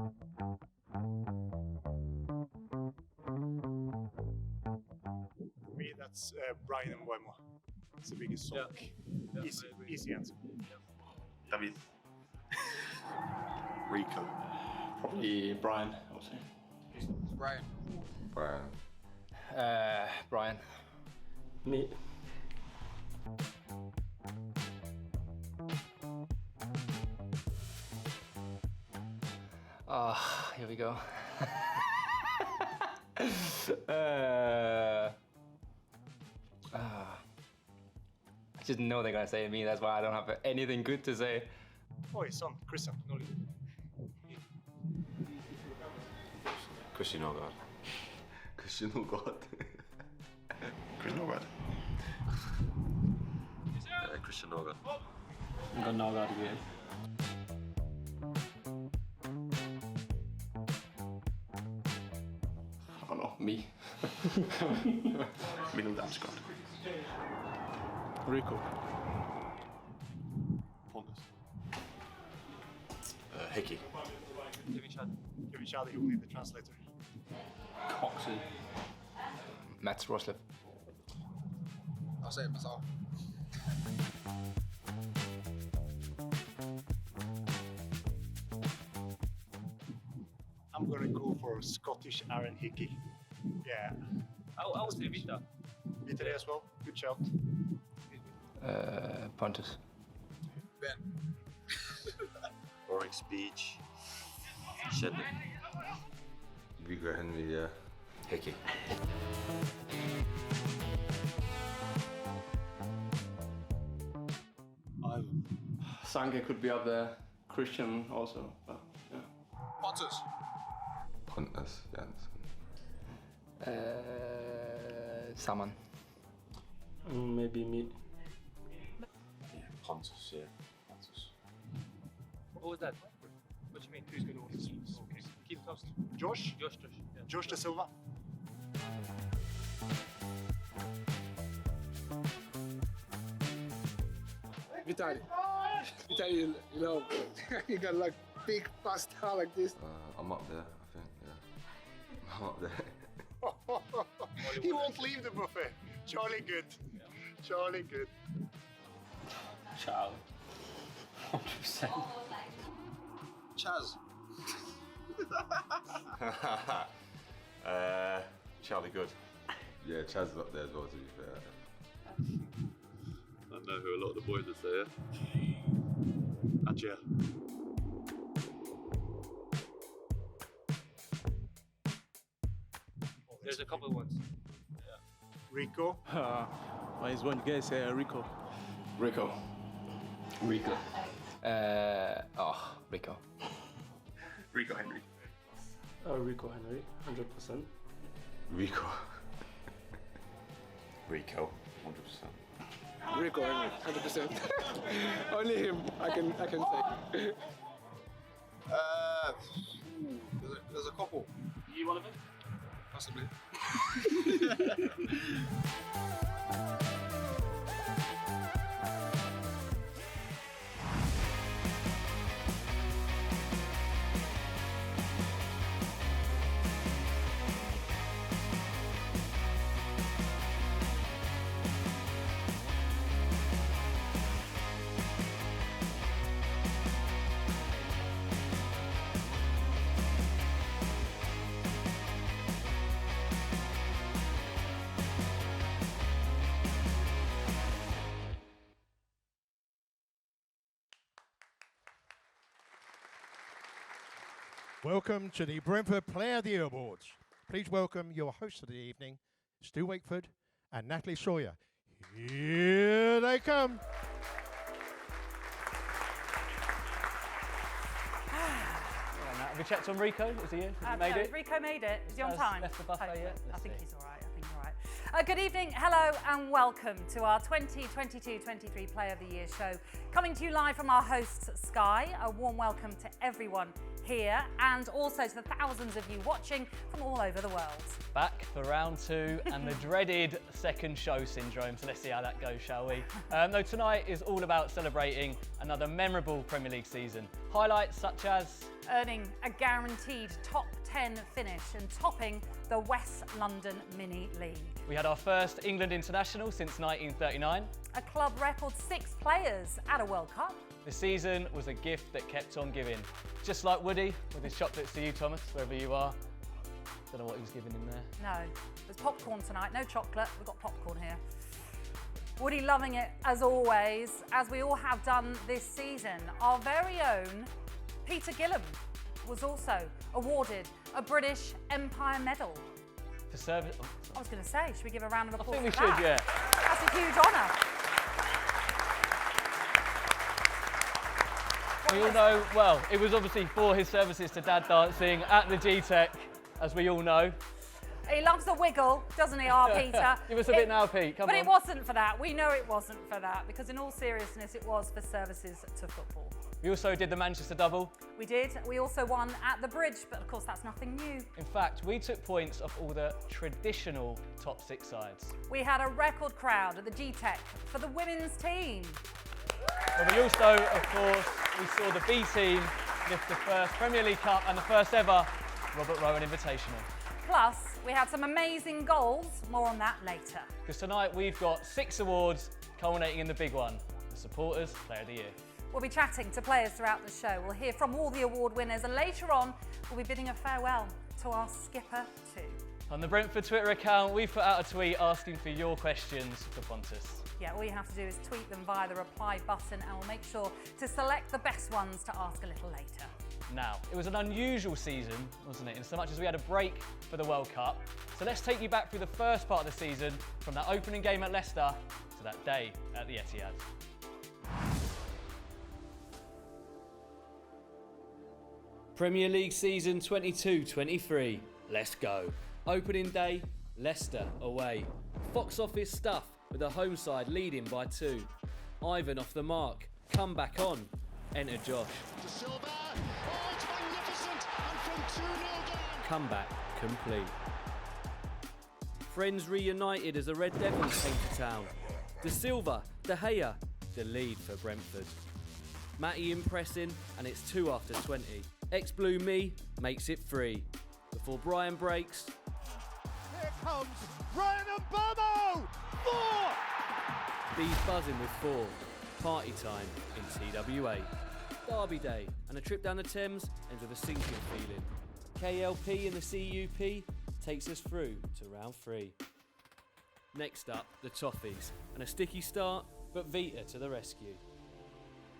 For me, that's Brian and Wemo. It's the biggest song. Yeah, Easy answer. David. Rico. Probably Brian, I would say. Brian. Brian. Me. Oh, here we go. I just know they're gonna say me, that's why I don't have anything good to say. Oh, his son, Christian. Christian Norgard. Christian Norgard. Chris Norgard. Christian Norgard. I'm gonna know that again. I don't know, me. Middle Damsgaard. Rico. Pontus. Hickey. Kevin Chad, you need the translator. Coxey. Mats Roslev. I'll say it myself. I'm gonna go for Scottish Aaron Hickey. Yeah. I would say Vita. Vita as well. Good shout. Pontus. Ben. Boring speech. Shedden. Viggo Henry. Hickey. Sanke could be up there. Christian also. But, yeah. Pontus. Pontus. Saman. Maybe me. Yeah, Pontus, yeah. Pontus. What was that? What do you mean? Who's going to win? Okay. Keep it close. Josh? Josh. Yeah. Josh Da Silva. Vitaly. Vitaly, you know, you got like big pasta like this. I'm up there, I think, yeah. I'm up there. He won't leave the buffet. Charlie good. Yeah. Charlie good. Charlie. 100%. Chaz. Charlie Good. Yeah, Chaz is up there as well, to be fair. I don't know who a lot of the boys would say, yeah. Adja. There's a couple of ones. Rico. Is one guess Rico. Rico. Rico. Rico. Rico Henry. Rico Henry, 100%. Rico. Rico, 100%. Rico Henry, 100%. Only him, I can say. There's a couple. You one of them? Possibly. Welcome to the Brentford Player of the Year Awards. Please welcome your hosts of the evening, Stu Wakeford and Natalie Sawyer. Here they come. Have we checked on Rico? Is he in? Has he made it? Rico made it. Is he on time? Left the buffet yet? I think he's all right. Good evening, hello and welcome to our 2022-23 Player of the Year show. Coming to you live from our hosts Sky. A warm welcome to everyone here and also to the thousands of you watching from all over the world. Back for round two and the dreaded second show syndrome. So let's see how that goes, shall we? No, tonight is all about celebrating another memorable Premier League season Highlights such as earning a guaranteed top 10 finish and topping the West London Mini League. we had our first England international since 1939. A club record 6 players at a World Cup. The season was a gift that kept on giving. Just like Woody with his chocolates to you, Thomas, wherever you are. Don't know what he was giving in there. No, there's popcorn tonight, no chocolate, we've got popcorn here. Woody loving it as always, as we all have done this season. Our very own Peter Gillam was also awarded a British Empire Medal. For service. Oh, I was going to say, should we give a round of applause I think we for that? should, yeah. That's a huge honour. We all know, well, it was obviously for his services to dad dancing at the G-Tech, as we all know. He loves a wiggle, doesn't he, our Peter? Give us a bit now, Pete, come on. But it wasn't for that. We know it wasn't for that, because in all seriousness, it was for services to football. We also did the Manchester double. We did. We also won at the Bridge, but of course that's nothing new. In fact, we took points off all the traditional top 6 sides. We had a record crowd at the G-Tech for the women's team. But we also, of course, we saw the B team lift the first Premier League Cup and the first ever Robert Rowan Invitational. Plus, we had some amazing goals. More on that later. Because tonight we've got 6 awards culminating in the big one, the Supporters Player of the Year. We'll be chatting to players throughout the show. We'll hear from all the award winners, and later on, we'll be bidding a farewell to our skipper too. On the Brentford Twitter account, we've put out a tweet asking for your questions for Pontus. Yeah, all you have to do is tweet them via the reply button, and we'll make sure to select the best ones to ask a little later. Now, it was an unusual season, wasn't it? In so much as we had a break for the World Cup. So let's take you back through the first part of the season, from that opening game at Leicester to that day at the Etihad. Premier League season 22-23. Let's go. Opening day, Leicester away. Box office stuff with the home side leading by 2. Ivan off the mark. Come back on. Enter Josh. De Silva. Oh, it's magnificent. And from 2-0 down. Comeback complete. Friends reunited as the Red Devils came to town. De Silva, De Gea, the lead for Brentford. Matty impressing, and it's 2 after 20. Ex-Blue Me makes it 3. Before Brian breaks. Here comes Ryan Mbamo! 4! B's buzzing with 4. Party time in TWA. Derby day, and a trip down the Thames ends with a sinking feeling. KLP and the CUP takes us through to round 3. Next up, the Toffees, and a sticky start, but Vita to the rescue.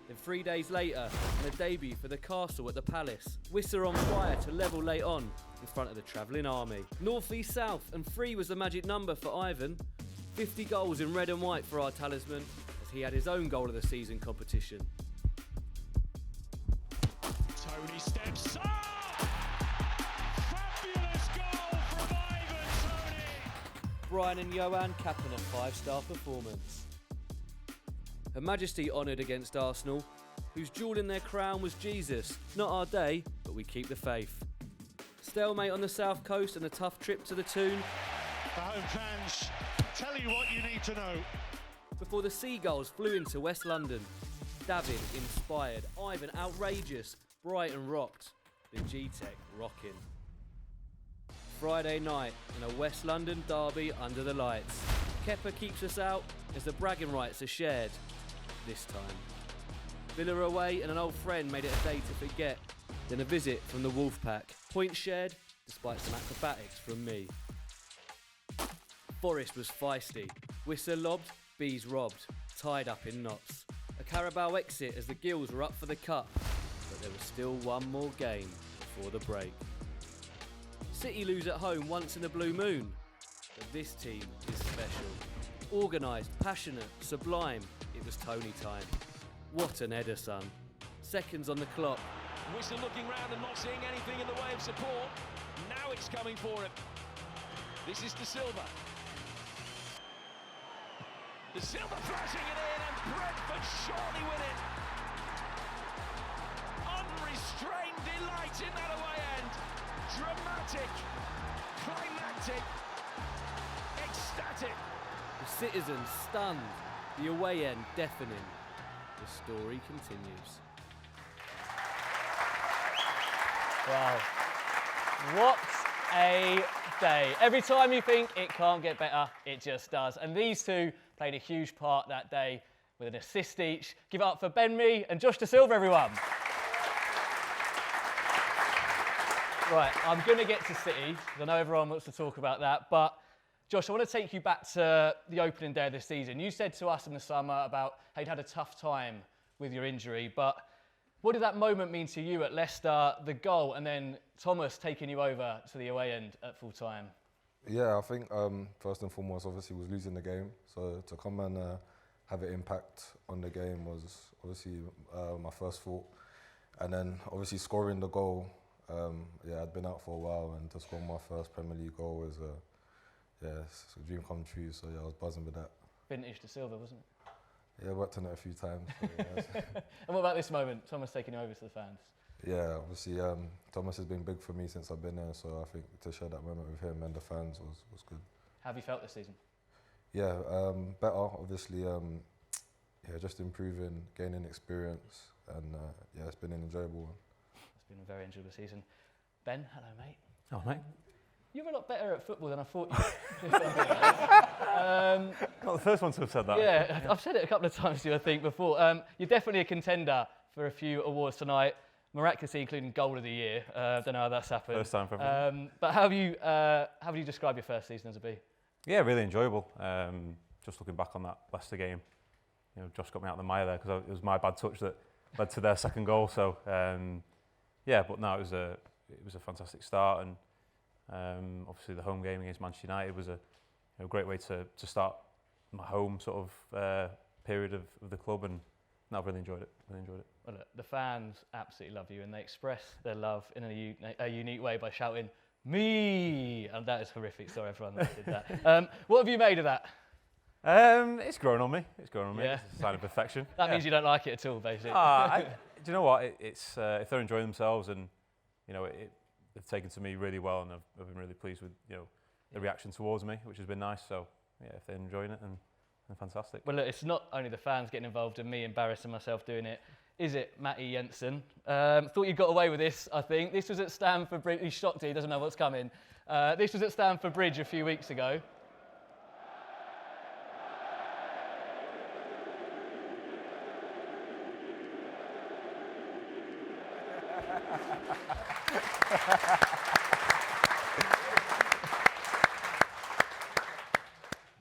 Then 3 days later, and a debut for the Castle at the Palace. Whistler on fire to level late on in front of the travelling army. North, east, south, and 3 was the magic number for Ivan. 50 goals in red and white for our talisman, as he had his own goal of the season competition. Tony steps up. Fabulous goal from Ivan Tony. Brian and Johan capping a 5-star performance. Her Majesty honoured against Arsenal, whose jewel in their crown was Jesus. Not our day, but we keep the faith. Stalemate on the south coast and a tough trip to the Toon. The home fans tell you what you need to know. Before the Seagulls flew into West London. David inspired, Ivan outrageous, Brighton rocked, the G-Tech rocking. Friday night in a West London derby under the lights. Kepa keeps us out as the bragging rights are shared. This time. Villa away and an old friend made it a day to forget. Then a visit from the Wolfpack. Points shared, despite some acrobatics from me. Forest was feisty. Whistler lobbed, Bees robbed. Tied up in knots. A Carabao exit as the Gills were up for the cup. But there was still one more game before the break. City lose at home once in a blue moon. But this team is special. Organised, passionate, sublime. It was Tony time. What an header, son. Seconds on the clock. Whistler looking round and not seeing anything in the way of support. Now it's coming for him. This is De Silva. De Silva flashing it in, and Brentford surely win it. Unrestrained delight in that away end. Dramatic, climactic, ecstatic. The citizens stunned. The away end deafening. The story continues. Wow. What a day. Every time you think it can't get better, it just does. And these two played a huge part that day with an assist each. Give it up for Ben Mee and Josh De Silva, everyone. Right, I'm going to get to City, because I know everyone wants to talk about that, but Josh, I want to take you back to the opening day of this season. You said to us in the summer about how you'd had a tough time with your injury, but what did that moment mean to you at Leicester, the goal, and then Thomas taking you over to the away end at full time? Yeah, I think first and foremost, obviously, was losing the game. So to come and have an impact on the game was obviously my first thought. And then obviously scoring the goal, I'd been out for a while, and to score my first Premier League goal is it's a dream come true. So yeah, I was buzzing with that. Vintage De Silva, wasn't it? Yeah, I worked on it a few times. So, And what about this moment, Thomas taking you over to the fans? Yeah, obviously Thomas has been big for me since I've been here, so I think to share that moment with him and the fans was good. How have you felt this season? Yeah, better, obviously. Just improving, gaining experience, and it's been an enjoyable one. It's been a very enjoyable season. Ben, hello mate. Oh, mate. You're a lot better at football than I thought you were. Not the first one to have said that. Yeah, I've said it a couple of times to you, I think, before. You're definitely a contender for a few awards tonight, miraculously including Goal of the Year. Don't know how that's happened. First time for everyone. But how would you describe your first season as a B? Yeah, really enjoyable. Just looking back on that Leicester game, Josh got me out of the mire there because it was my bad touch that led to their second goal. So but no, it was a fantastic start, and obviously the home game against Manchester United was a great way to start my home sort of period of the club, and I've really enjoyed it. Well, look, the fans absolutely love you, and they express their love in a unique way by shouting "Me!" And that is horrific. Sorry, everyone that did that. What have you made of that? It's grown on me. Yeah. It's a sign of perfection. That means you don't like it at all, basically. Do you know what? It's if they're enjoying themselves, and they've taken to me really well, and I've been really pleased with the reaction towards me, which has been nice. So yeah, if they're enjoying it, then fantastic. Well, look, it's not only the fans getting involved and me embarrassing myself doing it. Is it, Matty Jensen? Thought you got away with this, I think. This was at Stamford Bridge. He's shocked he doesn't know what's coming. This was at Stamford Bridge a few weeks ago.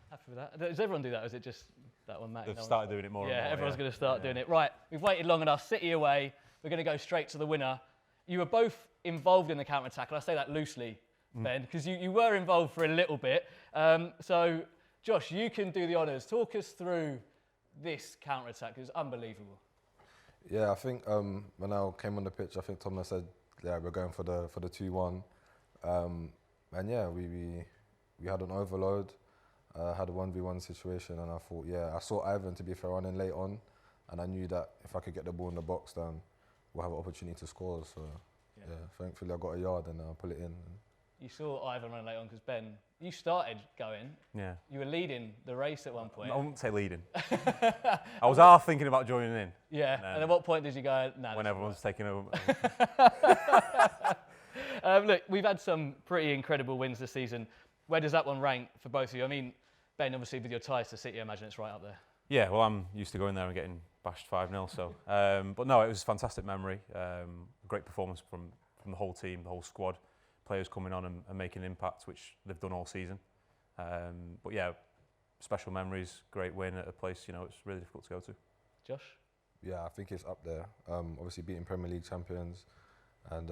Happy with that? Does everyone do that, or is it just that one, Matt? They've started doing it more and more. Yeah, everyone's going to start doing it. Right, we've waited long enough. City away. We're going to go straight to the winner. You were both involved in the counter-attack, and I say that loosely, Ben, because you were involved for a little bit. So, Josh, you can do the honours. Talk us through this counter-attack. It was unbelievable. Yeah, I think when I came on the pitch, I think Thomas said, "Yeah, we're going for the 2-1," and yeah, we had an overload, had a 1v1 situation, and I thought, I saw Ivan, to be fair, running late on, and I knew that if I could get the ball in the box, then we'll have an opportunity to score. So thankfully I got a yard and I put it in. You saw Ivan run late on because Ben, you started going. Yeah. You were leading the race at one point. I wouldn't say leading. I was half thinking about joining in. Yeah. And at what point did you go? Nah, when everyone's taking over. Look, we've had some pretty incredible wins this season. Where does that one rank for both of you? I mean, Ben, obviously with your ties to City, I imagine it's right up there. Yeah, well, I'm used to going there and getting bashed 5-0. So, but no, it was a fantastic memory. Great performance from the whole team, the whole squad. Players coming on and making an impact, which they've done all season. But yeah, special memories, great win at a place, it's really difficult to go to. Josh? Yeah, I think it's up there. Obviously beating Premier League champions and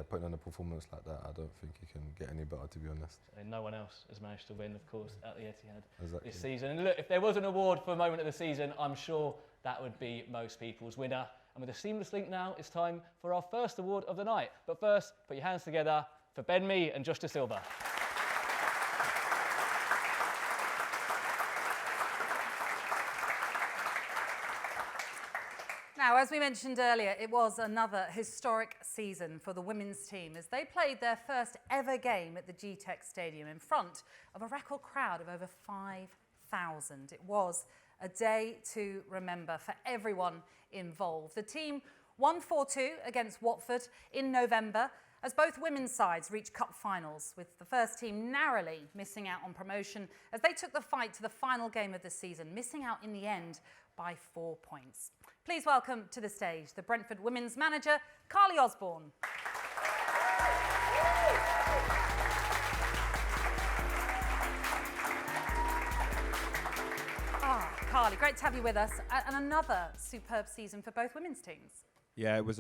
putting on a performance like that, I don't think you can get any better, to be honest. And no one else has managed to win, of course, at the Etihad this season. And look, if there was an award for a moment of the season, I'm sure that would be most people's winner. And with a seamless link now, it's time for our first award of the night. But first, put your hands together for Ben Mee and Josh De Silva. Now, as we mentioned earlier, it was another historic season for the women's team as they played their first ever game at the G-Tech Stadium in front of a record crowd of over 5,000. It was a day to remember for everyone involved. The team won 4-2 against Watford in November as both women's sides reached cup finals, with the first team narrowly missing out on promotion as they took the fight to the final game of the season, missing out in the end by 4 points. Please welcome to the stage the Brentford women's manager, Carly Osborne. Carly, great to have you with us. And another superb season for both women's teams. Yeah, it was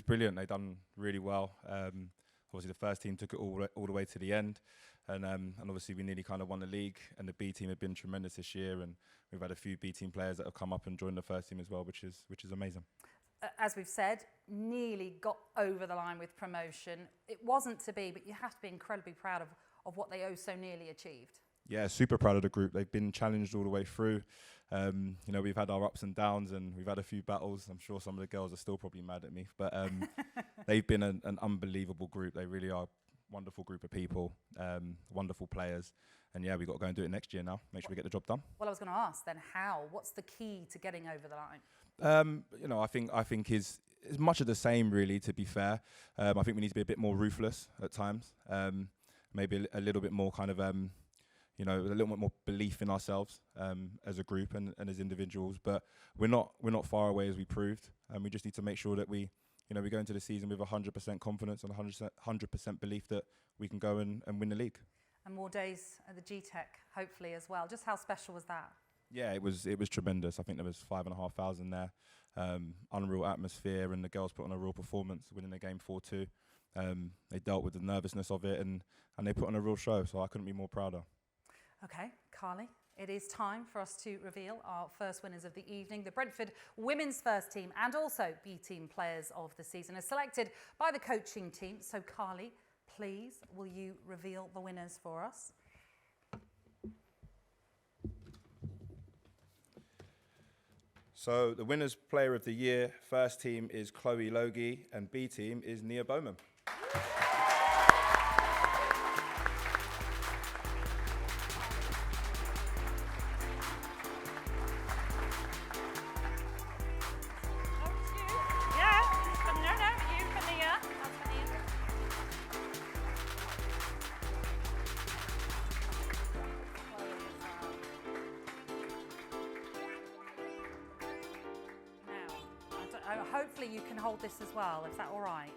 brilliant. They done really well. Obviously, the first team took it all the way to the end, and obviously we nearly kind of won the league. And the B team have been tremendous this year, and we've had a few B team players that have come up and joined the first team as well, which is amazing. As we've said, nearly got over the line with promotion. It wasn't to be, but you have to be incredibly proud of what they so nearly achieved. Yeah, super proud of the group. They've been challenged all the way through. We've had our ups and downs, and we've had a few battles. I'm sure some of the girls are still probably mad at me, but they've been an unbelievable group. They really are a wonderful group of people, wonderful players. And yeah, we've got to go and do it next year now. Make sure we get the job done. Well, I was going to ask then, how? What's the key to getting over the line? I think is much of the same, really. To be fair, I think we need to be a bit more ruthless at times. Maybe a little bit more kind of. A little bit more belief in ourselves as a group and as individuals. But we're not far away, as we proved. And we just need to make sure that we go into the season with 100% confidence and 100% belief that we can go and win the league. And more days at the G-Tech, hopefully, as well. Just how special was that? Yeah, it was tremendous. I think there was 5,500 there. Unreal atmosphere, and the girls put on a real performance, winning the game 4-2. They dealt with the nervousness of it, and they put on a real show. So I couldn't be more prouder. Okay, Carly, it is time for us to reveal our first winners of the evening. The Brentford women's first team and also B team players of the season are selected by the coaching team. So Carly, please, will you reveal the winners for us? So the winners player of the year, first team is Chloe Logie and B team is Nia Bowman. Hopefully you can hold this as well. Is that all right?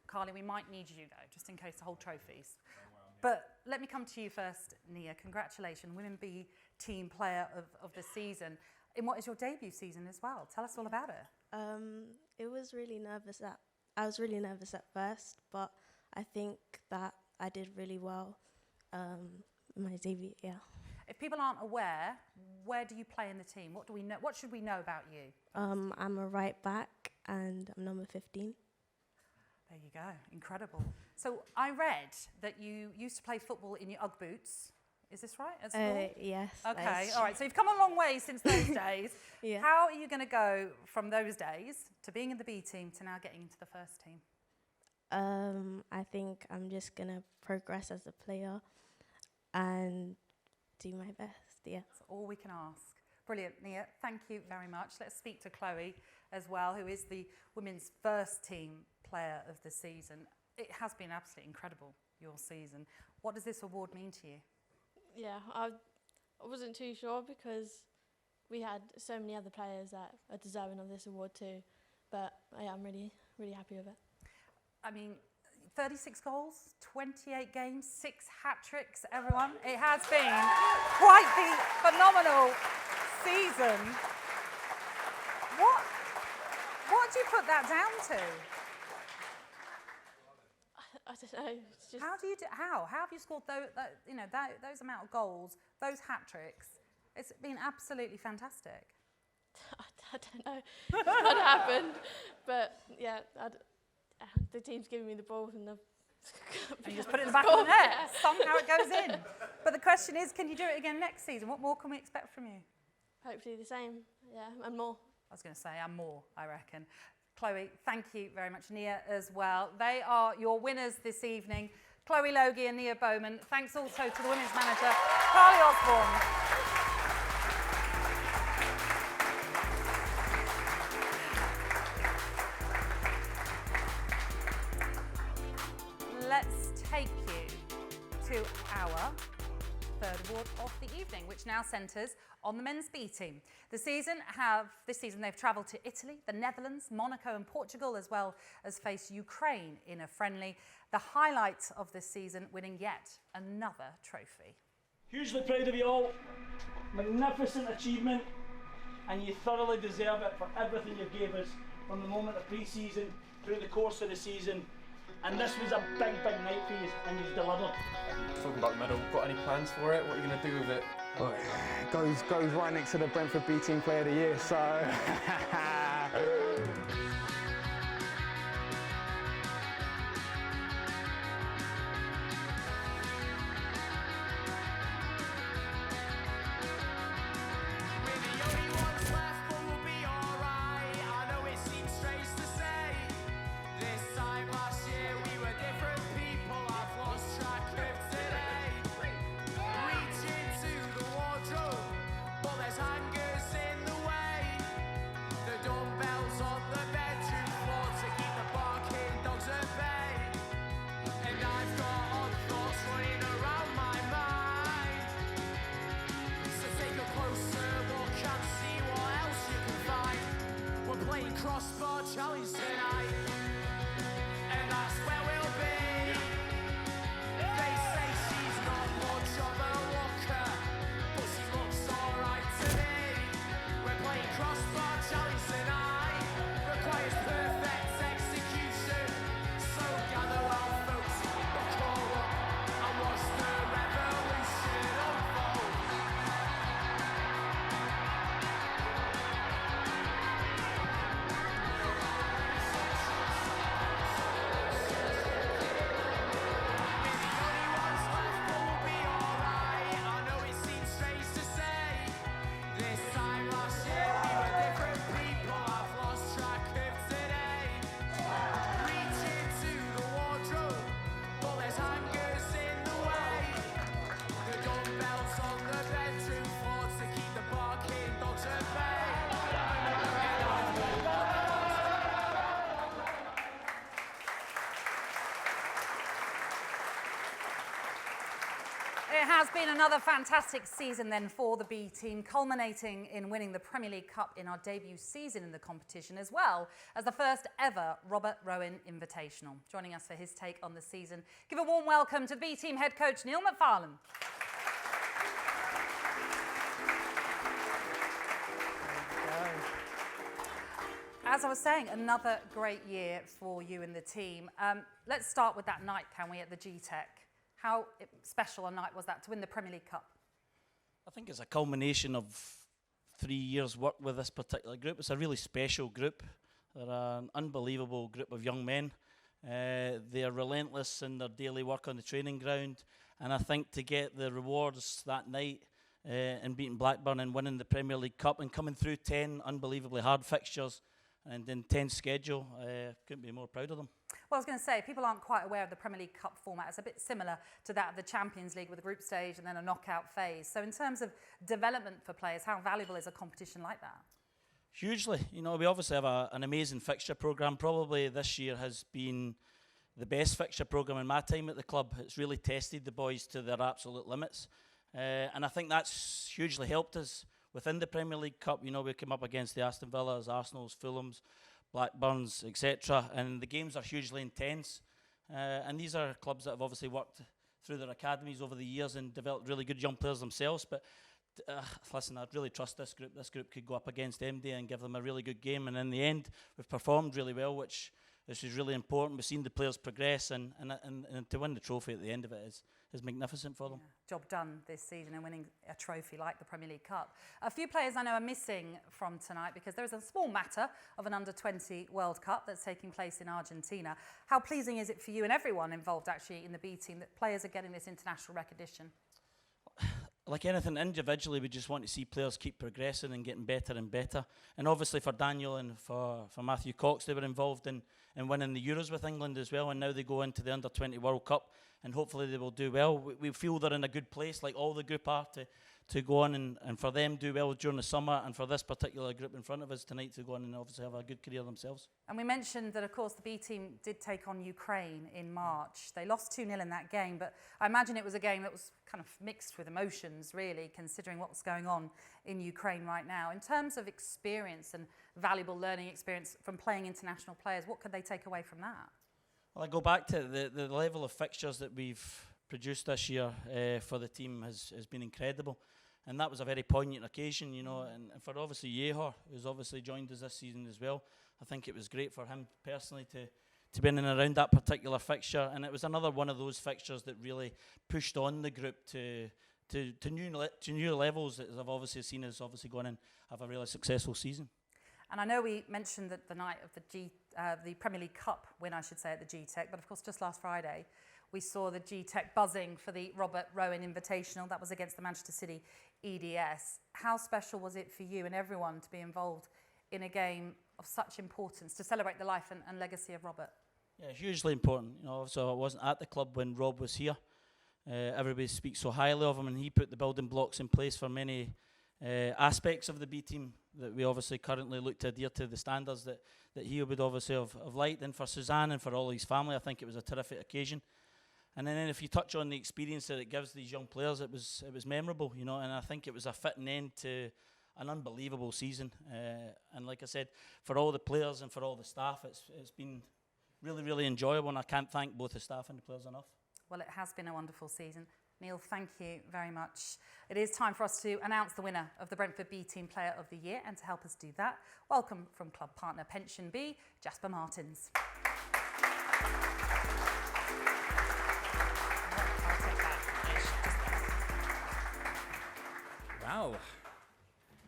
Carly, we might need you though, just in case to hold trophies. But let me come to you first, Nia. Congratulations, Women B Team Player of the season. In what is your debut season as well? Tell us all about it. It was really nervous. I was really nervous at first, but I think that I did really well. My debut, yeah. If people aren't aware, where do you play in the team? What do we know? What should we know about you? I'm a right back and I'm number 15. There you go, incredible. So I read that you used to play football in your Ugg boots. Is this right? At school? Yes. Okay, all right. So you've come a long way since those days. Yeah. How are you going to go from those days to being in the B team to now getting into the first team? I think I'm just going to progress as a player and do my best, yeah. That's all we can ask. Brilliant, Nia. Thank you very much. Let's speak to Chloe as well, who is the women's first team player of the season. It has been absolutely incredible, your season. What does this award mean to you? Yeah, I wasn't too sure because we had so many other players that are deserving of this award too. But yeah, I'm really, really happy with it. I mean, 36 goals, 28 games, 6 hat-tricks, everyone. It has been quite the phenomenal season. What do you put that down to? I don't know. It's just How have you scored those amount of goals, those hat-tricks? It's been absolutely fantastic. I don't know what happened, but yeah, the team's giving me the ball and you just put it in the back of the net. Somehow it goes in. But the question is, can you do it again next season? What more can we expect from you? Hopefully the same, yeah, and more. I was going to say, and more, I reckon. Chloe, thank you very much. Nia as well. They are your winners this evening. Chloe Logie and Nia Bowman. Thanks also to the women's manager, Carly Osborne. our third award of the evening, which now centres on the men's B team. This season they've travelled to Italy, the Netherlands, Monaco and Portugal, as well as face Ukraine in a friendly. The highlight of this season, winning yet another trophy. Hugely proud of you all. Magnificent achievement, and you thoroughly deserve it for everything you gave us from the moment of pre-season through the course of the season. And this was a big, big night for you, and you've delivered. Talking about the medal, got any plans for it? What are you going to do with it? Well, it goes right next to the Brentford B Team Player of the Year, so... Crossbar challenge tonight, and that's where we'll be. They say she's not much of a walker, but she looks alright to me. We're playing crossbar challenge tonight, requires perfect execution. So gather round folks, buckle up and watch the revolution unfold. It has been another fantastic season then for the B team, culminating in winning the Premier League Cup in our debut season in the competition, as well as the first ever Robert Rowan Invitational. Joining us for his take on the season, give a warm welcome to the B team head coach Neil McFarlane. As I was saying, another great year for you and the team. Let's start with that night, can we, at the G-Tech? How special a night was that to win the Premier League Cup? I think it's a culmination of 3 years' work with this particular group. It's a really special group. They're an unbelievable group of young men. They are relentless in their daily work on the training ground. And I think to get the rewards that night in beating Blackburn and winning the Premier League Cup and coming through 10 unbelievably hard fixtures and intense schedule, couldn't be more proud of them. Well, I was going to say, people aren't quite aware of the Premier League Cup format. It's a bit similar to that of the Champions League with a group stage and then a knockout phase. So in terms of development for players, how valuable is a competition like that? Hugely. You know, we obviously have an amazing fixture programme. Probably this year has been the best fixture programme in my time at the club. It's really tested the boys to their absolute limits. And I think that's hugely helped us within the Premier League Cup. You know, we came up against the Aston Villas, Arsenals, Fulhams, Blackburns, etc. And the games are hugely intense. And these are clubs that have obviously worked through their academies over the years and developed really good young players themselves. But listen, I really trust this group. This group could go up against MD and give them a really good game. And in the end, we've performed really well, which is really important. We've seen the players progress, and to win the trophy at the end of it is magnificent for them. Job done this season and winning a trophy like the Premier League Cup. A few players I know are missing from tonight because there is a small matter of an under-20 World Cup that's taking place in Argentina. How pleasing is it for you and everyone involved actually in the B team that players are getting this international recognition? Like anything, individually, we just want to see players keep progressing and getting better and better. And obviously for Daniel and for Matthew Cox, they were involved in winning the Euros with England as well, and now they go into the Under-20 World Cup, and hopefully they will do well. We feel they're in a good place, like all the group are, to go on and for them do well during the summer, and for this particular group in front of us tonight to go on and obviously have a good career themselves. And we mentioned that, of course, the B team did take on Ukraine in March. They lost 2-0 in that game, but I imagine it was a game that was kind of mixed with emotions, really, considering what was going on in Ukraine right now. In terms of experience and valuable learning experience from playing international players, what could they take away from that? Well, I go back to the level of fixtures that we've produced this year for the team has been incredible. And that was a very poignant occasion, you know, and for obviously Yehor, who's obviously joined us this season as well. I think it was great for him personally to be in and around that particular fixture, and it was another one of those fixtures that really pushed on the group to new levels that have obviously seen us obviously go on and have a really successful season. And I know we mentioned that the night of the Premier League Cup win, I should say, at the G-Tech, but of course just last Friday we saw the G-Tech buzzing for the Robert Rowan Invitational. That was against the Manchester City EDS. How special was it for you and everyone to be involved in a game of such importance to celebrate the life and legacy of Robert? Yeah, hugely important. You know, so I wasn't at the club when Rob was here. Everybody speaks so highly of him, and he put the building blocks in place for many aspects of the B team that we obviously currently look to adhere to the standards that he would obviously have liked. And for Suzanne and for all his family, I think it was a terrific occasion. And then if you touch on the experience that it gives these young players, it was memorable, you know, and I think it was a fitting end to an unbelievable season. And like I said, for all the players and for all the staff, it's been really, really enjoyable, and I can't thank both the staff and the players enough. Well, it has been a wonderful season. Neil, thank you very much. It is time for us to announce the winner of the Brentford B Team Player of the Year, and to help us do that, welcome from club partner Pension B, Jasper Martins. Wow.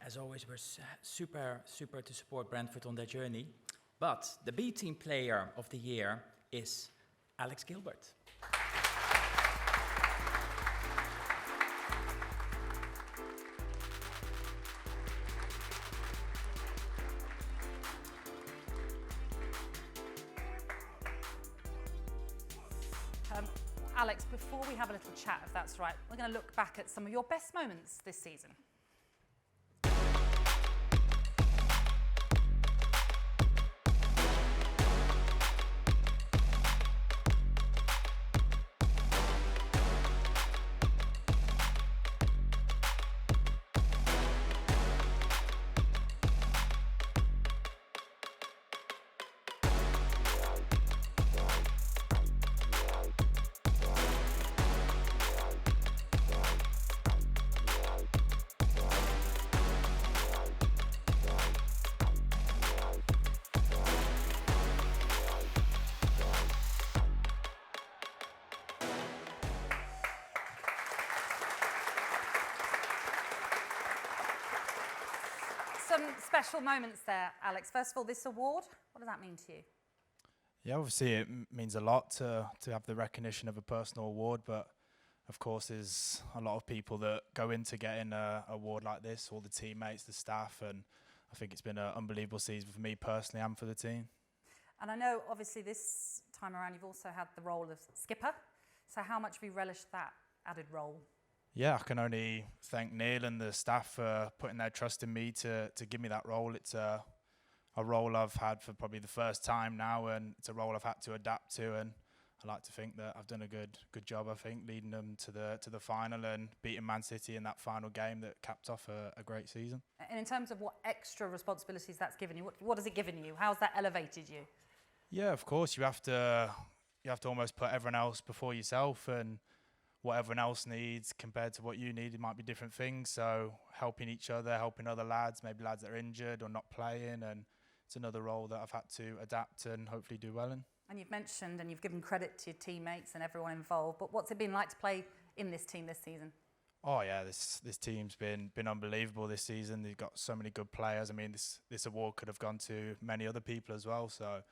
As always, we're super to support Brentford on their journey. But the B Team Player of the Year is Alex Gilbert. Alex, before we have a little chat, if that's right, we're going to look back at some of your best moments this season. Some special moments there, Alex. First of all, this award, what does that mean to you? Yeah, obviously it means a lot to have the recognition of a personal award, but of course there's a lot of people that go into getting an award like this, all the teammates, the staff, and I think it's been an unbelievable season for me personally and for the team. And I know, obviously, this time around you've also had the role of skipper, so how much have you relished that added role? Yeah, I can only thank Neil and the staff for putting their trust in me to give me that role. It's a role I've had for probably the first time now, and it's a role I've had to adapt to, and I like to think that I've done a good job, I think, leading them to the final and beating Man City in that final game that capped off a great season. And in terms of what extra responsibilities that's given you, what has it given you? How's that elevated you? Yeah, of course, you have to almost put everyone else before yourself, and what everyone else needs compared to what you need, it might be different things. So helping each other, helping other lads, maybe lads that are injured or not playing, and it's another role that I've had to adapt and hopefully do well in. And you've mentioned and you've given credit to your teammates and everyone involved, but what's it been like to play in this team this season? Oh yeah, this team's been unbelievable this season. They've got so many good players. I mean, this award could have gone to many other people as well. So,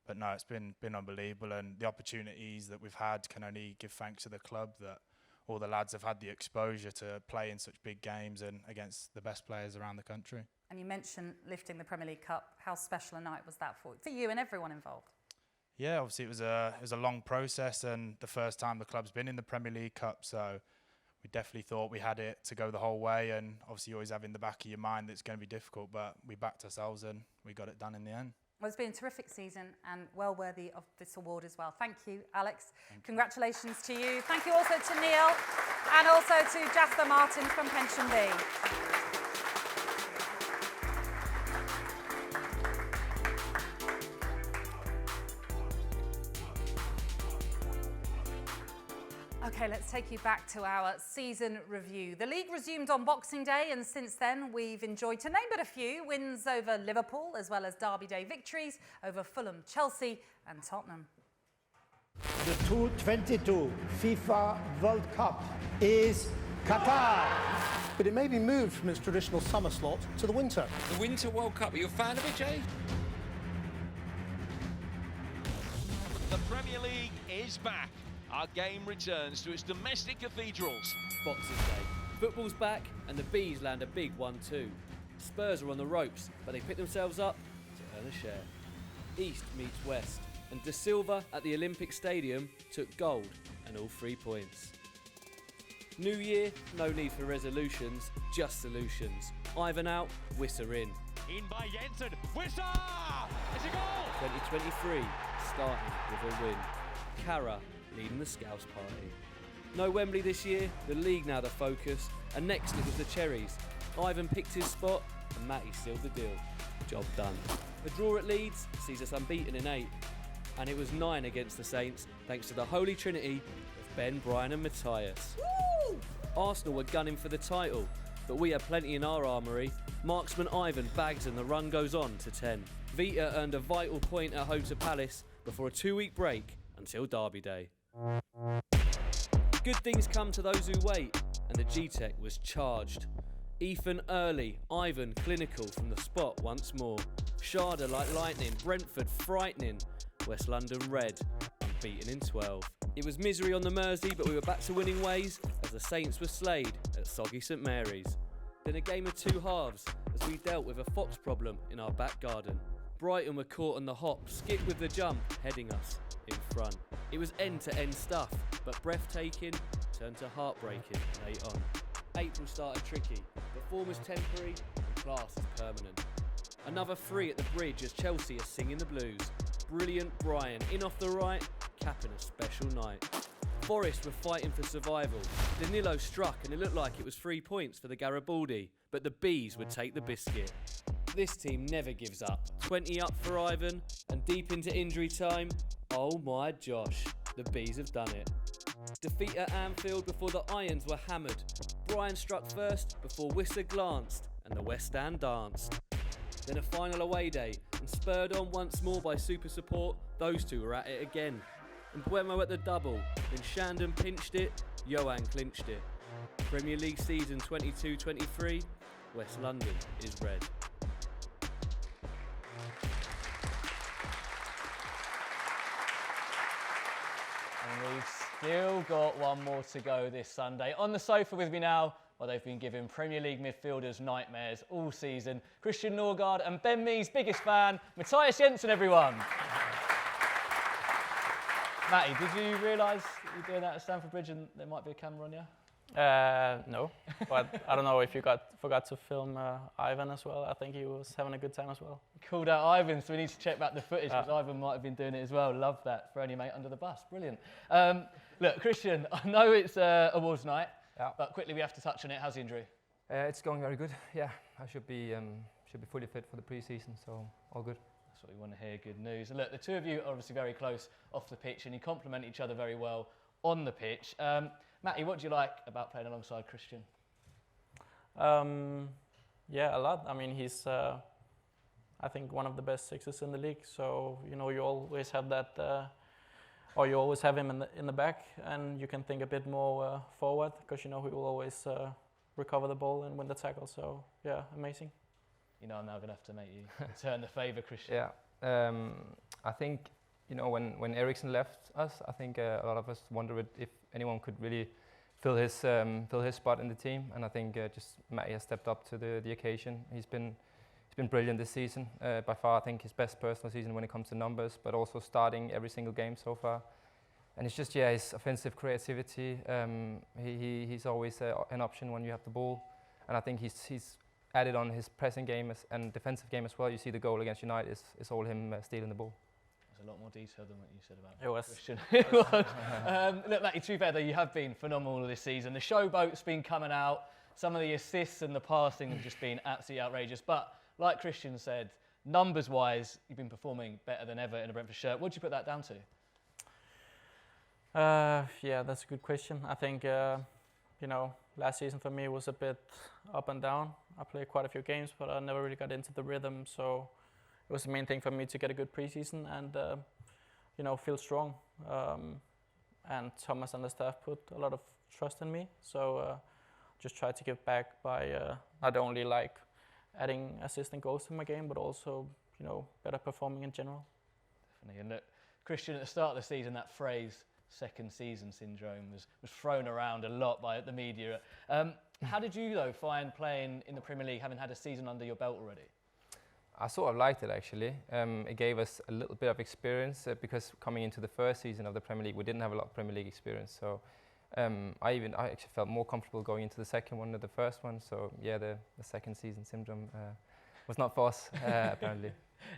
but no, it's been unbelievable, and the opportunities that we've had can only give thanks to the club that all the lads have had the exposure to play in such big games and against the best players around the country. And you mentioned lifting the Premier League Cup. How special a night was that for you and everyone involved? Yeah, obviously it was a long process, and the first time the club's been in the Premier League Cup, so we definitely thought we had it to go the whole way, and obviously you always have in the back of your mind that it's going to be difficult, but we backed ourselves and we got it done in the end. Well, it's been a terrific season and well worthy of this award as well. Thank you, Alex. Congratulations to you. Thank you also to Neil and also to Jasper Martin from Pension B. Okay, let's take you back to our season review. The league resumed on Boxing Day, and since then we've enjoyed, to name but a few, wins over Liverpool as well as Derby Day victories over Fulham, Chelsea and Tottenham. The 2022 FIFA World Cup is Qatar. But it may be moved from its traditional summer slot to the winter. The Winter World Cup, are you a fan of it, Jay? The Premier League is back. Our game returns to its domestic cathedrals. Boxing Day. Football's back and the Bees land a big 1-2. Spurs are on the ropes, but they pick themselves up to earn a share. East meets West, and De Silva at the Olympic Stadium took gold and all 3 points. New year, no need for resolutions, just solutions. Ivan out, Wisser in. In by Jensen. Wisser! It's a goal! 2023 starting with a win. Cara leading the Scouse party. No Wembley this year, the league now the focus, and next it was the Cherries. Ivan picked his spot and Matty sealed the deal. Job done. A draw at Leeds sees us unbeaten in 8, and it was 9 against the Saints thanks to the Holy Trinity of Ben, Brian and Matthias. Woo! Arsenal were gunning for the title, but we had plenty in our armoury. Marksman Ivan bags and the run goes on to 10. Vita earned a vital point at home to Palace before a 2-week break until Derby Day. Good things come to those who wait, and the G-Tech was charged. Ethan early, Ivan clinical from the spot once more. Sharda like lightning, Brentford frightening, West London red, unbeaten in 12. It was misery on the Mersey, but we were back to winning ways as the Saints were slayed at soggy St Mary's. Then a game of two halves as we dealt with a fox problem in our back garden. Brighton were caught on the hop, Skip with the jump, heading us in front. It was end-to-end stuff, but breathtaking turned to heartbreaking late on. April started tricky, but form was temporary and class is permanent. Another 3 at the bridge as Chelsea are singing the blues. Brilliant Brian in off the right, capping a special night. Forest were fighting for survival. Danilo struck and it looked like it was 3 points for the Garibaldi, but the Bees would take the biscuit. This team never gives up. 20 up for Ivan, and deep into injury time, oh my Josh, the Bees have done it. Defeat at Anfield before the Irons were hammered. Brian struck first before Wisser glanced, and the West Stand danced. Then a final away day, and spurred on once more by super support, those two were at it again. And Buemo at the double, then Shandon pinched it, Johan clinched it. Premier League season 22-23, West London is red. And we've still got one more to go this Sunday. On the sofa with me now, well, they've been giving Premier League midfielders nightmares all season. Christian Norgard and Ben Mee's biggest fan, Matthias Jensen, everyone. Matty, did you realise you were doing that at Stamford Bridge and there might be a camera on you? No, but I don't know if you forgot to film Ivan as well. I think he was having a good time as well. Called out Ivan, so we need to check back the footage because Ivan might have been doing it as well. Love that, throwing your mate under the bus, brilliant. Look, Christian, I know it's awards night, but quickly we have to touch on it. How's the injury? It's going very good. Yeah, I should be fully fit for the pre-season, so all good. That's what we want to hear. Good news. Look, the two of you are obviously very close off the pitch, and you complement each other very well on the pitch. Matty, what do you like about playing alongside Christian? Yeah, a lot. I mean, he's, I think, one of the best sixes in the league. So, you know, you always have that, or you always have him in the back, and you can think a bit more forward because you know he will always recover the ball and win the tackle. So, yeah, amazing. You know, I'm now going to have to make you return the favour, Christian. Yeah, I think, you know, when Eriksen left us, I think a lot of us wondered if anyone could really fill his spot in the team, and I think just Matty has stepped up to the occasion. He's been brilliant this season. By far, I think his best personal season when it comes to numbers, but also starting every single game so far. And it's just, yeah, his offensive creativity. He's always an option when you have the ball. And I think he's added on his pressing game and defensive game as well. You see the goal against United is all him stealing the ball. There's a lot more detail than what you said about It was. Christian. It was. Look, Matty, to be fair though, you have been phenomenal this season. The showboat's been coming out. Some of the assists and the passing have just been absolutely outrageous. But like Christian said, numbers-wise, you've been performing better than ever in a Brentford shirt. What do you put that down to? Yeah, that's a good question. I think, you know, last season for me was a bit up and down. I played quite a few games, but I never really got into the rhythm. So it was the main thing for me to get a good preseason and, you know, feel strong. And Thomas and the staff put a lot of trust in me. So just try to give back by not only like adding assists and goals to my game, but also, you know, better performing in general. Definitely. And look, Christian, at the start of the season, that phrase, second season syndrome, was thrown around a lot by the media. How did you, though, find playing in the Premier League, having had a season under your belt already? I sort of liked it, actually. It gave us a little bit of experience because coming into the first season of the Premier League, we didn't have a lot of Premier League experience. So I actually felt more comfortable going into the second one than the first one. So yeah, the second season syndrome was not for us, apparently.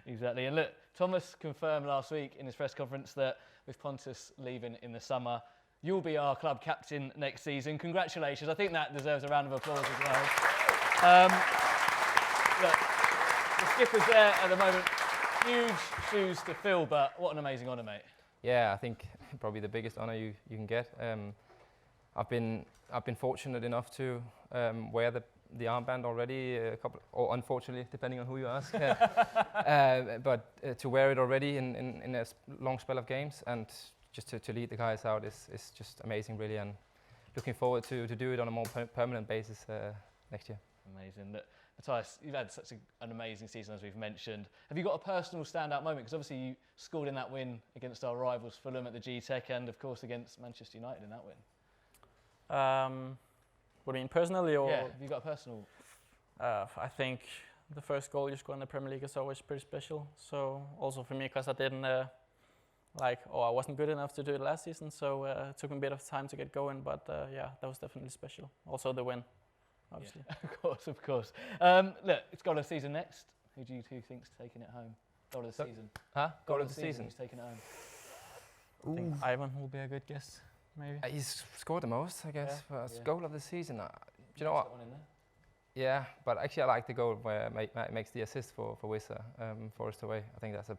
Exactly. And look, Thomas confirmed last week in his press conference that with Pontus leaving in the summer, you'll be our club captain next season. Congratulations. I think that deserves a round of applause as well. Look, the skipper's there at the moment. Huge shoes to fill, but what an amazing honour, mate. Yeah, I think probably the biggest honour you can get. I've been fortunate enough to wear the armband already, or unfortunately, depending on who you ask. But to wear it already in a long spell of games and just to lead the guys out is just amazing, really, and looking forward to do it on a more permanent basis next year. Amazing. Look, Matthias, you've had such an amazing season, as we've mentioned. Have you got a personal standout moment? Because obviously you scored in that win against our rivals Fulham at the G-Tech and, of course, against Manchester United in that win. What do you mean, personally? Or yeah, have you got a personal? I think the first goal you score in the Premier League is always pretty special. So also for me, because I didn't, I wasn't good enough to do it last season, so it took me a bit of time to get going. But yeah, that was definitely special. Also the win, obviously. Yeah, of course. Look, it's goal of the season next. Who do you think's taking it home? Goal of the season. Huh? Goal of the season. Who's taking it home? I think Ivan will be a good guess. Maybe. He's scored the most, I guess. Yeah, But goal of the season. Do you know what? One in there. Yeah, but actually I like the goal where Matt makes the assist for Wissa, Forest away. I think that's a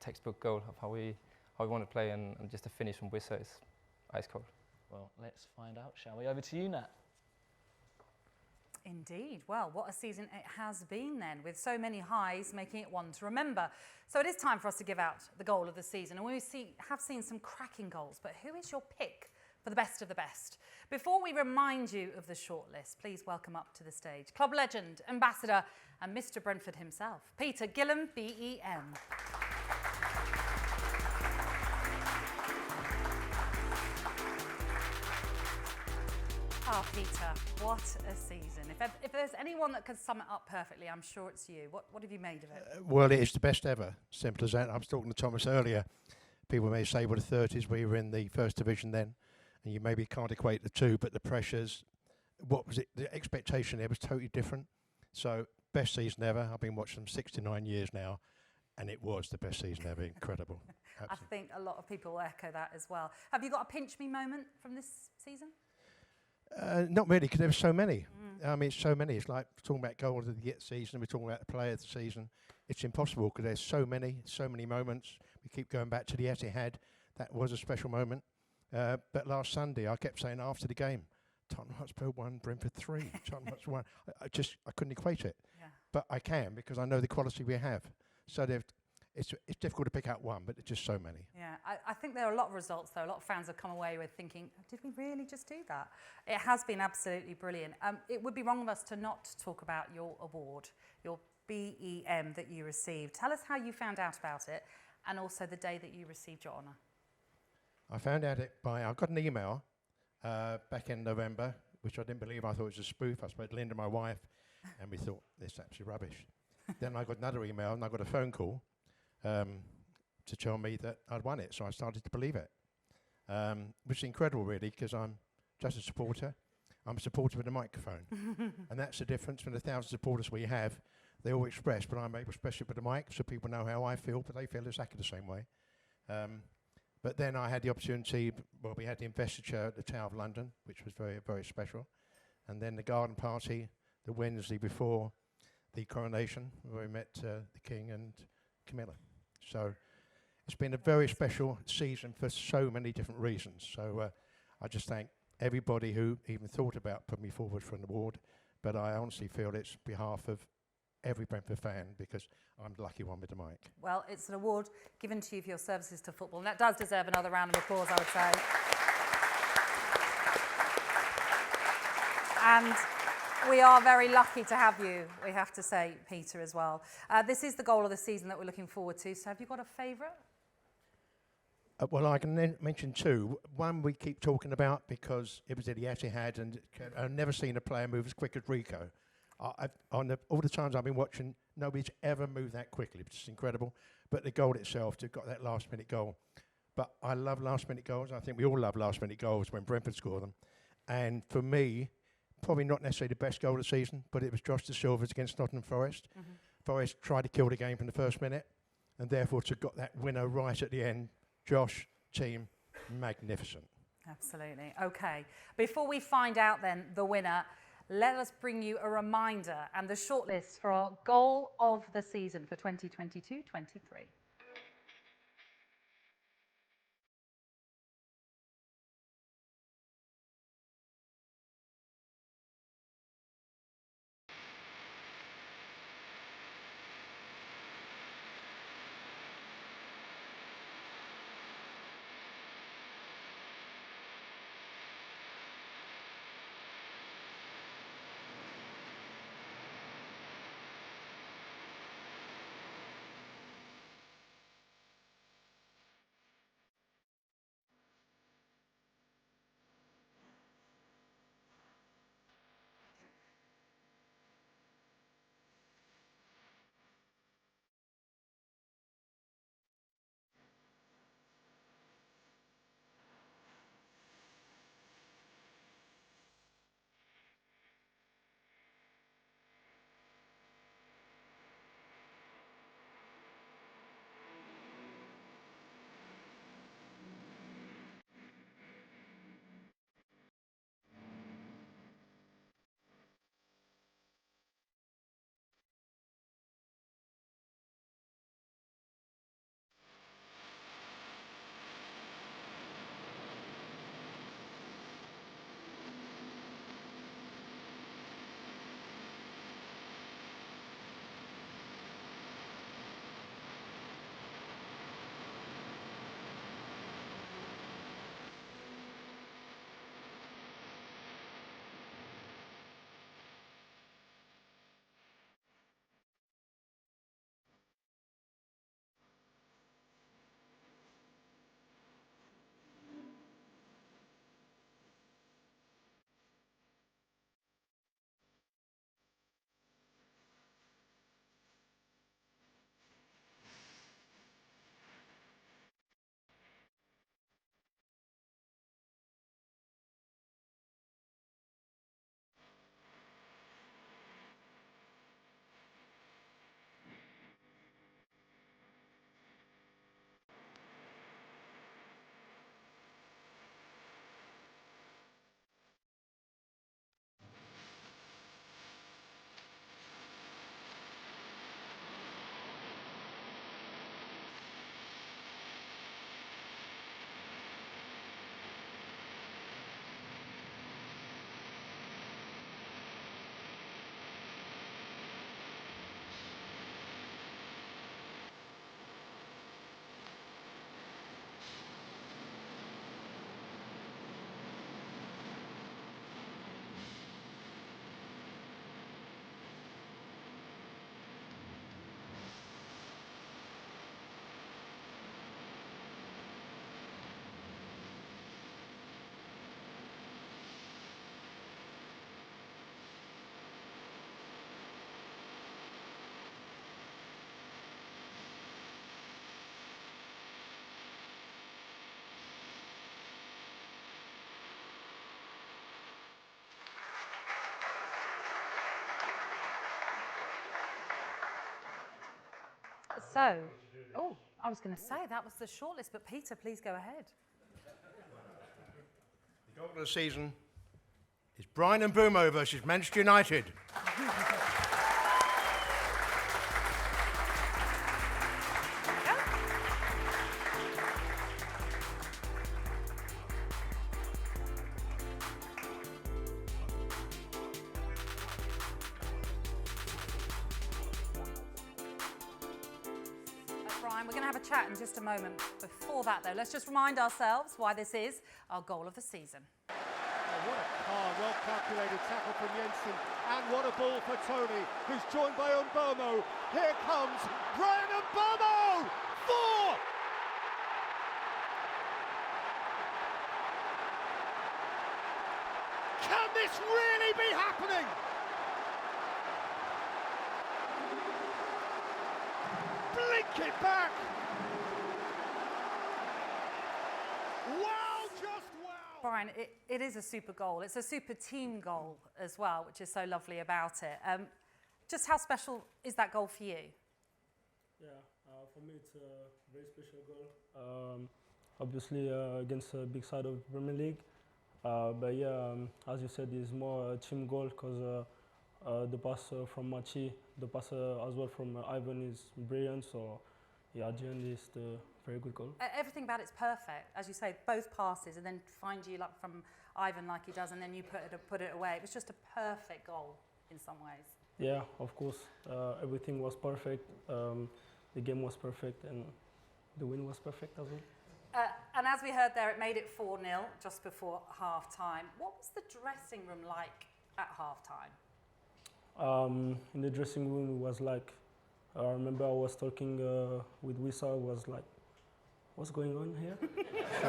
textbook goal of how we want to play, and just the finish from Wissa is ice cold. Well, let's find out, shall we? Over to you, Nat. Indeed. Well, what a season it has been then, with so many highs, making it one to remember. So it is time for us to give out the goal of the season, and we have seen some cracking goals, but who is your pick for the best of the best? Before we remind you of the shortlist, please welcome up to the stage club legend, ambassador, and Mr. Brentford himself, Peter Gillam, BEM. Ah, Peter, what a season. If there's anyone that could sum it up perfectly, I'm sure it's you. What have you made of it? Well, it is the best ever. Simple as that. I was talking to Thomas earlier. People may say, well, the 30s, we were in the first division then, and you maybe can't equate the two, but the pressures, what was it? The expectation there was totally different. So, best season ever. I've been watching them 69 years now, and it was the best season ever. Incredible. I think a lot of people will echo that as well. Have you got a pinch me moment from this season? Not really, because there were so many. I mean, it's so many. It's like talking about goal of the season. We're talking about the player of the season. It's impossible because there's so many moments. We keep going back to the Etihad. That was a special moment. But last Sunday, I kept saying after the game, Tottenham Hotspur 1, Brentford 3. Tottenham Hotspur 1. I couldn't equate it. Yeah. But I can, because I know the quality we have. So it's difficult to pick out one, but there's just so many. Yeah, I think there are a lot of results, though. A lot of fans have come away with thinking, did we really just do that? It has been absolutely brilliant. It would be wrong of us to not talk about your award, your BEM that you received. Tell us how you found out about it, and also the day that you received your honour. I found out I got an email back in November, which I didn't believe. I thought it was a spoof. I spoke to Linda, my wife, and we thought, this is absolutely rubbish. Then I got another email, and I got a phone call to tell me that I'd won it, so I started to believe it. which is incredible, really, because I'm just a supporter. I'm a supporter with a microphone. And that's the difference from the 1,000 supporters we have. They all express, but I'm able to express it with a mic so people know how I feel, but they feel exactly the same way. But then I had the opportunity, well, we had the investiture at the Tower of London, which was very, very special. And then the garden party the Wednesday before the coronation, where we met the King and Camilla. So it's been a very special season for so many different reasons. So I just thank everybody who even thought about putting me forward for an award. But I honestly feel it's behalf of every Brentford fan, because I'm the lucky one with the mic. Well, it's an award given to you for your services to football, and that does deserve another round of applause, I would say. And we are very lucky to have you, we have to say, Peter, as well. This is the goal of the season that we're looking forward to, so have you got a favourite? Well, I can mention two. One we keep talking about because it was at the Etihad, and I've never seen a player move as quick as Rico. All the times I've been watching, nobody's ever moved that quickly, which is incredible. But the goal itself, to got that last-minute goal. But I love last-minute goals. I think we all love last-minute goals when Brentford score them. And for me, probably not necessarily the best goal of the season, but it was Josh De Silva's against Nottingham Forest. Forest tried to kill the game from the first minute, and therefore to got that winner right at the end. Josh, team, magnificent. Absolutely. OK. Before we find out then the winner, let us bring you a reminder and the shortlist for our goal of the season for 2022-23. So, oh, I was going to say that was the shortlist, but Peter, please go ahead. The goal of the season is Brian and Boomo versus Manchester United. Brian, we're going to have a chat in just a moment. Before that, though, let's just remind ourselves why this is our goal of the season. What a well-calculated tackle from Jensen, and what a ball for Tony, who's joined by Mbomo. Here comes Brian Mbomo! 4! Can this really be happening? Blink it back! Wow, just wow! Brian, it is a super goal. It's a super team goal as well, which is so lovely about it. Just how special is that goal for you? Yeah, for me it's a very special goal. Obviously against a big side of the Premier League. But yeah, as you said, it's more a team goal because the pass from Machi, the pass as well from Ivan is brilliant. So yeah, at the end it's a very good goal. Everything about it's perfect, as you say, both passes, and then find you like from Ivan like he does, and then you put it away. It was just a perfect goal in some ways. Yeah, of course, everything was perfect. The game was perfect, and the win was perfect as well. And as we heard there, it made it 4-0 just before half-time. What was the dressing room like at half-time? In the dressing room, it was like, I remember I was talking with Wissa, was like, what's going on here? So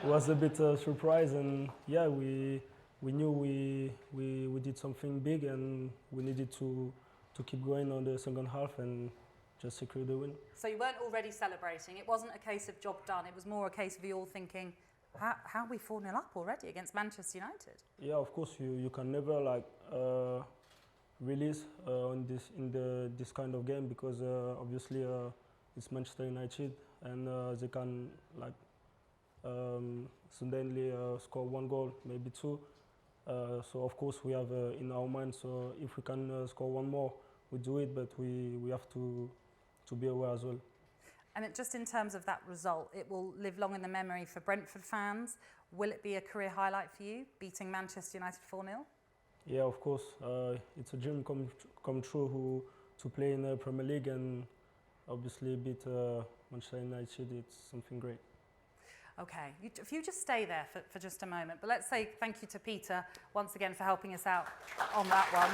it was a bit surprised, and yeah, we knew we did something big, and we needed to keep going on the second half and just secure the win. So you weren't already celebrating. It wasn't a case of job done. It was more a case of you all thinking, how are we 4-0 up already against Manchester United? Yeah, of course, you can never like release in this kind of game because obviously it's Manchester United, and they can like suddenly score one goal, maybe two. So of course we have in our mind. So if we can score one more, we do it. But we have to be aware as well. And just in terms of that result, it will live long in the memory for Brentford fans. Will it be a career highlight for you, beating Manchester United 4-0? Yeah, of course. It's a dream come true to play in the Premier League, and obviously beat Manchester United. It's something great. Okay, if you just stay there for just a moment. But let's say thank you to Peter once again for helping us out on that one.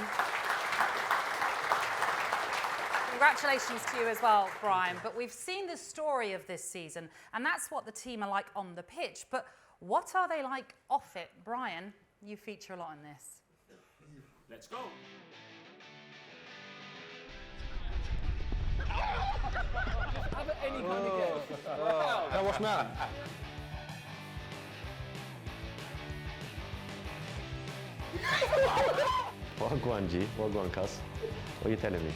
Congratulations to you as well, Brian. But we've seen the story of this season, and that's what the team are like on the pitch. But what are they like off it? Brian, you feature a lot in this. Let's go. Have it any kind of game. That was mad. Wagwan G, Wagwan Cuz. What are you telling me?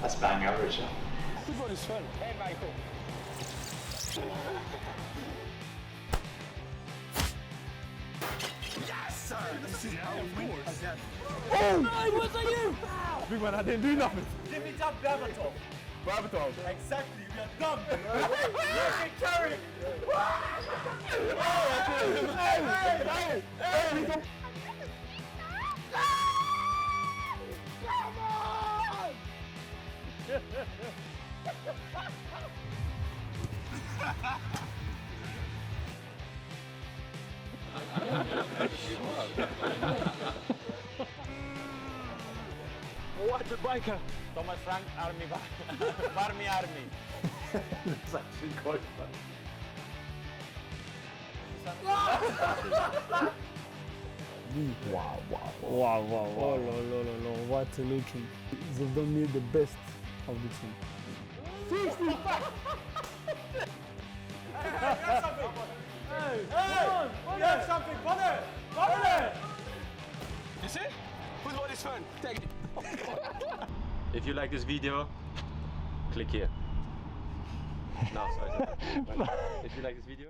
That's bang average. Good one is fun. Hey, Michael. Yes, sir! This is how we win. Oh! No, was that you? Big man, I didn't do nothing. Give me that Berbatov. Berbatov. Exactly, we are dumb. Look at Carrick. Hey! Come on! What the biker? Thomas Frank, Army Barmy Army. That's actually quite fun. Wow. Oh, no. What a looking. They've done me the best of the team. 65! Hey, You have something, Pontus! You see? Football is fun. Take it. If you like this video, click here. No, sorry. If you like this video.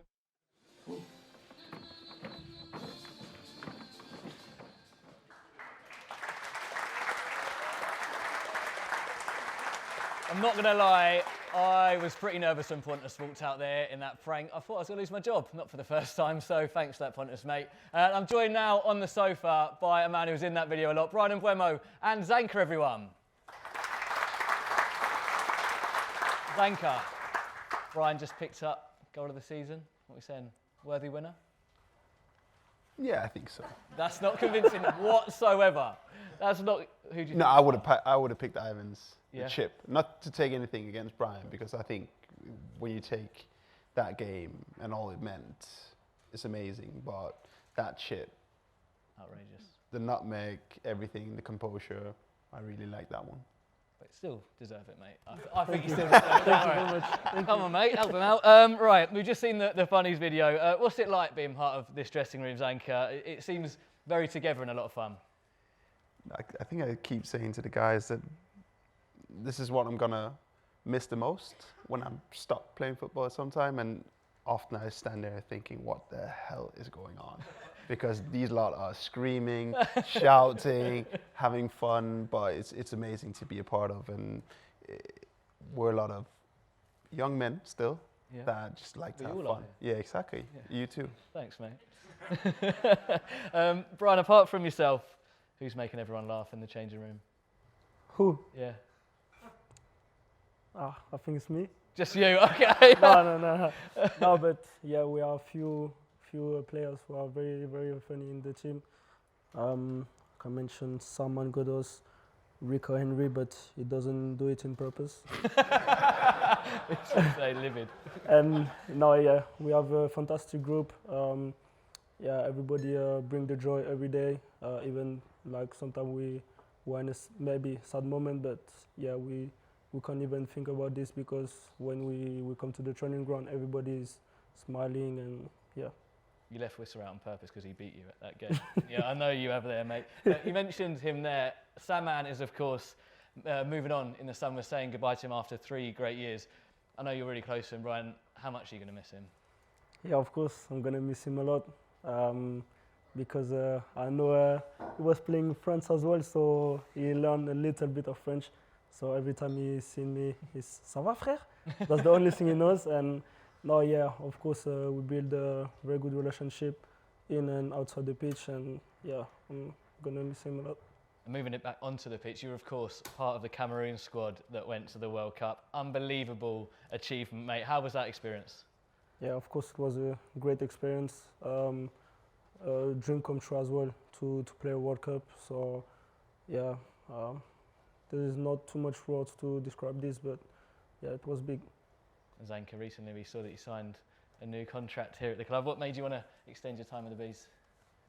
I'm not going to lie, I was pretty nervous when Pontus walked out there in that prank. I thought I was going to lose my job, not for the first time, so thanks for that, Pontus, mate. I'm joined now on the sofa by a man who was in that video a lot, Brian Mbeumo and Zanka, everyone. Zanka, Brian just picked up goal of the season. What are we saying? Worthy winner? Yeah, I think so. That's not convincing whatsoever. That's not who do you No, think? I would have picked Ivan's Yeah. chip. Not to take anything against Brian, because I think when you take that game and all it meant, it's amazing. But that chip, outrageous. The nutmeg, everything, the composure, I really like that one. But still deserve it, mate. I think you still deserve it. Thank you very much. Come on, mate, help him out. Right, we've just seen the funnies video. What's it like being part of this dressing room, Zanka? It seems very together and a lot of fun. I think I keep saying to the guys that this is what I'm gonna miss the most when I'm stopped playing football at some time, and often I stand there thinking, what the hell is going on? Because these lot are screaming, shouting, having fun, but it's amazing to be a part of, and we're a lot of young men still that just like to have fun. Yeah, exactly. Yeah. You too. Thanks, mate. Brian, apart from yourself, who's making everyone laugh in the changing room? Who? Yeah. I think it's me. Just you, okay. No, but yeah, we are a few players who are very, very funny in the team. I can mention Salman Godos, Rico Henry, but he doesn't do it in purpose. It's very livid. And no, yeah, we have a fantastic group. Yeah, everybody bring the joy every day. Even like sometimes we're in a maybe sad moment, but yeah, we can't even think about this, because when we come to the training ground, everybody is smiling, and yeah. You left Whisper out on purpose because he beat you at that game. Yeah, I know you have there, mate. You mentioned him there. Saman is, of course, moving on in the summer, saying goodbye to him after 3 great years. I know you're really close to him, Brian. How much are you going to miss him? Yeah, of course, I'm going to miss him a lot, because I know he was playing in France as well, so he learned a little bit of French. So every time he sees me, he's "Ça va, frère?" That's the only thing he knows. And no, yeah, of course, we build a very good relationship in and outside the pitch, and yeah, I'm gonna miss him a lot. And moving it back onto the pitch, you're of course part of the Cameroon squad that went to the World Cup. Unbelievable achievement, mate. How was that experience? Yeah, of course, it was a great experience. A dream come true as well to play a World Cup. So yeah. There is not too much words to describe this, but yeah, it was big. Zanka, recently we saw that you signed a new contract here at the club. What made you want to extend your time with the Bees?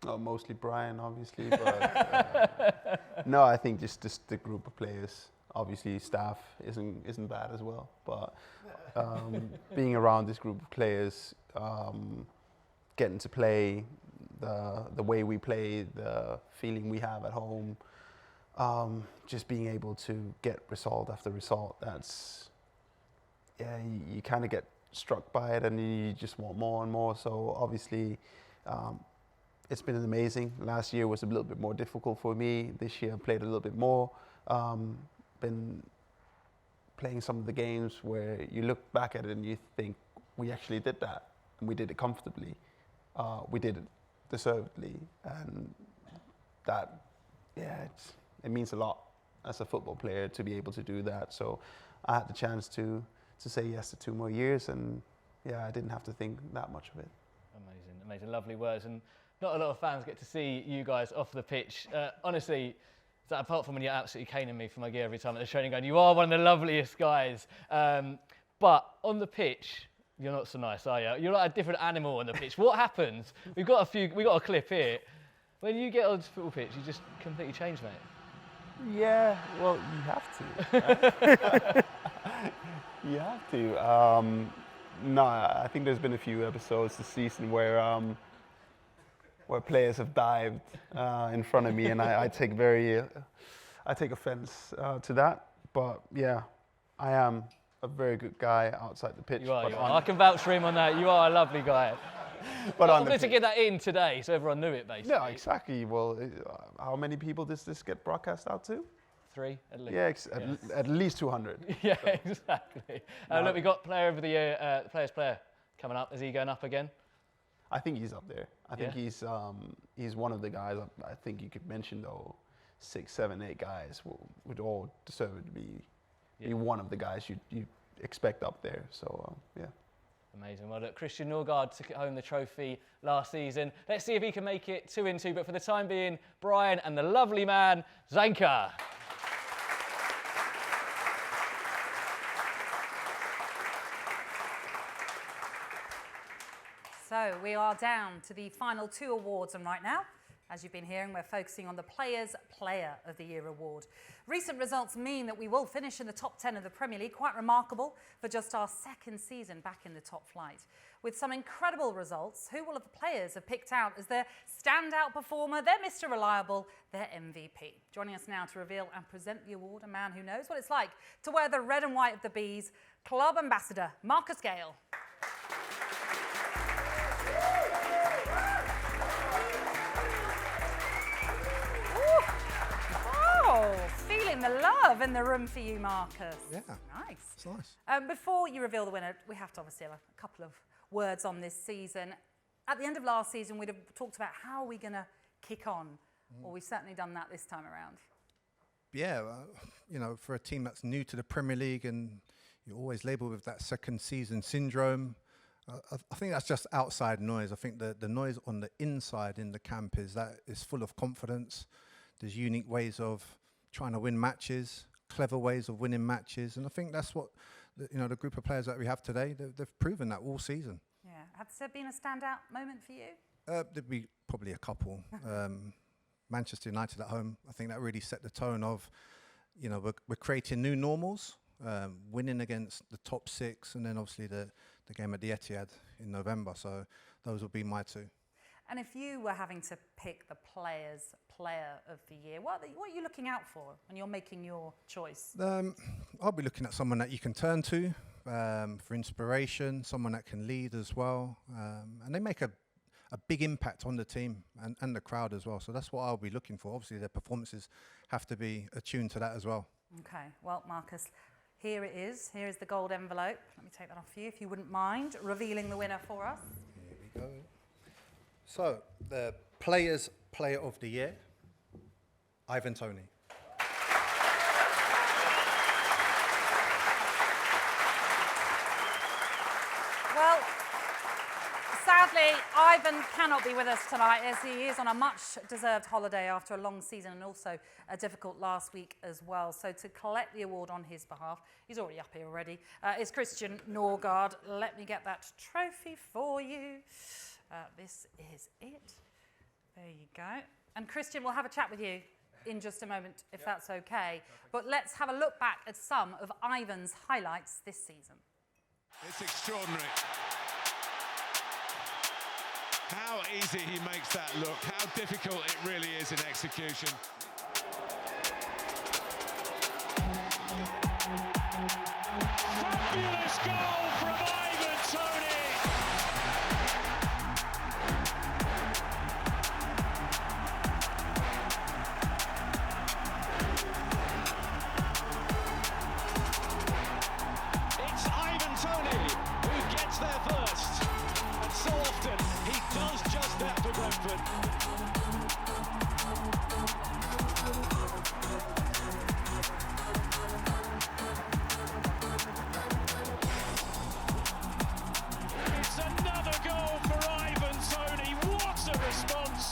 Oh, mostly Brian, obviously, but no, I think just the group of players. Obviously, staff isn't bad as well, but being around this group of players, getting to play, the way we play, the feeling we have at home. Just being able to get result after result, that's, yeah, you kind of get struck by it and you just want more and more. So obviously, it's been amazing. Last year was a little bit more difficult for me. This year I played a little bit more. Been playing some of the games where you look back at it and you think, we actually did that, and we did it comfortably. We did it deservedly, and that, yeah, it means a lot as a football player to be able to do that. So I had the chance to say yes to 2 more years, and yeah, I didn't have to think that much of it. Amazing, amazing, lovely words. And not a lot of fans get to see you guys off the pitch. Honestly, so apart from when you're absolutely caning me for my gear every time at the training ground, you are one of the loveliest guys. But on the pitch, you're not so nice, are you? You're like a different animal on the pitch. What happens? We've got a clip here. When you get on the football pitch, you just completely change, mate. Yeah, well, you have to. You have to. No, I think there's been a few episodes this season where players have dived in front of me, and I take offence to that. But yeah, I am a very good guy outside the pitch. You are. I can vouch for him on that. You are a lovely guy. But I wanted to get that in today, so everyone knew it, basically. Yeah, exactly. Well, how many people does this get broadcast out to? 3 at least. Yeah, at least 200. Yeah, so. Exactly. Look, we got Player of the Year, Players Player coming up. Is he going up again? I think he's up there. I think he's one of the guys. I think you could mention though 6, 7, 8 guys would all deserve to be one of the guys you expect up there. So yeah. Amazing. Well, look, Christian Norgard took home the trophy last season. Let's see if he can make it 2-2. But for the time being, Brian and the lovely man, Zanka. So we are down to the final 2 awards, and right now, as you've been hearing, we're focusing on the Players' Player of the Year award. Recent results mean that we will finish in the top 10 of the Premier League, quite remarkable for just our 2nd season back in the top flight. With some incredible results, who will the players have picked out as their standout performer, their Mr. Reliable, their MVP? Joining us now to reveal and present the award, a man who knows what it's like to wear the red and white of the Bees, Club Ambassador Marcus Gale. Feeling the love in the room for you, Marcus. Yeah. Nice. It's nice. Before you reveal the winner, we have to obviously have a couple of words on this season. At the end of last season, we'd have talked about how are we going to kick on. Well, we've certainly done that this time around. Yeah, you know, for a team that's new to the Premier League and you're always labelled with that 2nd season syndrome, I think that's just outside noise. I think the noise on the inside in the camp is full of confidence. There's unique ways of trying to win matches, clever ways of winning matches, and I think that's what the group of players that we have today. They've proven that all season. Yeah, has there been a standout moment for you? There'd be probably a couple. Manchester United at home. I think that really set the tone of, we're creating new normals, winning against the top 6, and then obviously the game at the Etihad in November. So those would be my 2. And if you were having to pick the Players' Player of the Year, what are you looking out for when you're making your choice? I'll be looking at someone that you can turn to for inspiration, someone that can lead as well, and they make a big impact on the team and the crowd as well. So that's what I'll be looking for. Obviously, their performances have to be attuned to that as well. Okay, well, Marcus, here it is. Here is the gold envelope. Let me take that off for you, if you wouldn't mind revealing the winner for us. Here we go. So, the Players' Player of the Year, Ivan Toney. Well, sadly, Ivan cannot be with us tonight as he is on a much-deserved holiday after a long season and also a difficult last week as well. So to collect the award on his behalf, he's already up here already, is Christian Norgard. Let me get that trophy for you. This is it. There you go. And Christian, we'll have a chat with you in just a moment, if that's okay. But let's have a look back at some of Ivan's highlights this season. It's extraordinary. How easy he makes that look, how difficult it really is in execution. Fabulous goal from Ivan Toney! It's Ivan Toney who gets there first. And so often, he does just that for Brentford. It's another goal for Ivan Toney. What a response!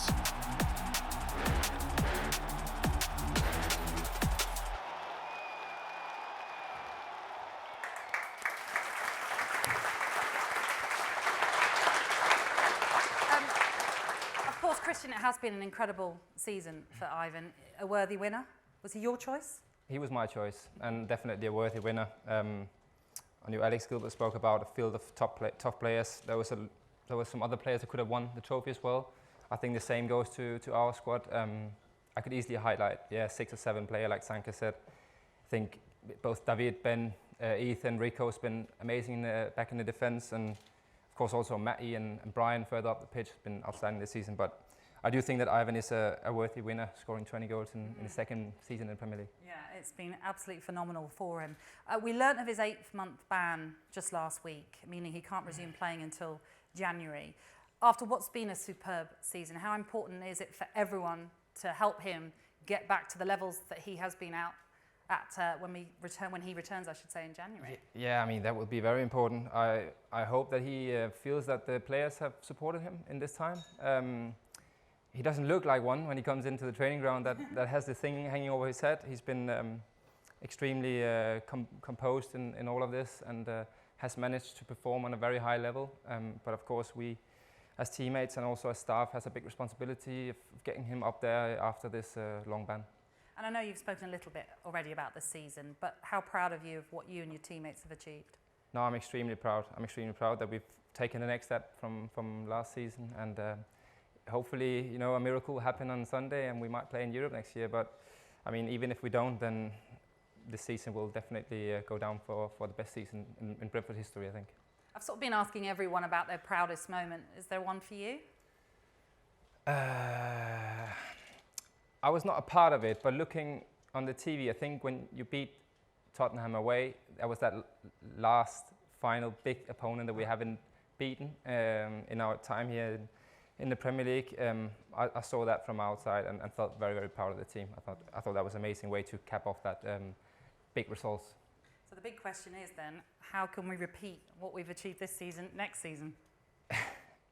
Of course, Christian, it has been an incredible season for Ivan. A worthy winner? Was he your choice? He was my choice, and definitely a worthy winner. I knew Alex Gilbert spoke about a field of tough players. There was some other players that could have won the trophy as well. I think the same goes to our squad. I could easily highlight 6 or 7 players, like Sanka said. I think both David, Ben, Ethan, Rico has been amazing back in the defence, and of course also Matty and Brian further up the pitch has been outstanding this season. But I do think that Ivan is a worthy winner, scoring 20 goals in his second season in the Premier League. Yeah, it's been absolutely phenomenal for him. We learnt of his 8th-month ban just last week, meaning he can't resume playing until January. After what's been a superb season, how important is it for everyone to help him get back to the levels that he has been out at when he returns, I should say, in January? Yeah, I mean, that would be very important. I hope that he feels that the players have supported him in this time. He doesn't look like one when he comes into the training ground that has the thing hanging over his head. He's been extremely composed in all of this and has managed to perform on a very high level. But of course, we as teammates and also as staff has a big responsibility of getting him up there after this long ban. And I know you've spoken a little bit already about the season, but how proud of you of what you and your teammates have achieved? No, I'm extremely proud. I'm extremely proud that we've taken the next step from last season, and hopefully, you know, a miracle will happen on Sunday and we might play in Europe next year. But I mean, even if we don't, then this season will definitely go down for the best season in Brentford history, I think. I've sort of been asking everyone about their proudest moment. Is there one for you? I was not a part of it, but looking on the TV, I think when you beat Tottenham away, that was that last final big opponent that we haven't beaten in our time here in the Premier League. I saw that from outside and felt very, very proud of the team. I thought that was an amazing way to cap off that big results. So the big question is then, how can we repeat what we've achieved this season next season?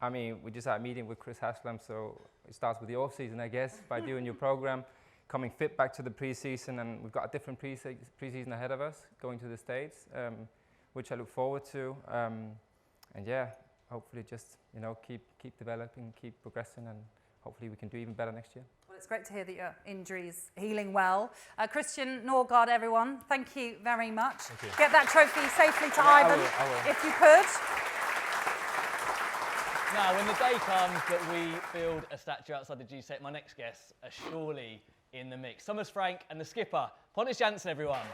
I mean, we just had a meeting with Chris Haslam, so it starts with the off-season, I guess, by doing your program, coming fit back to the pre-season, and we've got a different pre-season ahead of us, going to the States, which I look forward to. And yeah, hopefully just, you know, keep developing, keep progressing, and hopefully we can do even better next year. Well, it's great to hear that your injury's healing well. Christian Norgard, everyone, thank you very much. Thank you. Get that trophy safely to Ivan, I will. if you could. Now, when the day comes that we build a statue outside the G-Set, my next guests are surely in the mix. Thomas Frank and the skipper, Pontus Janssen, everyone.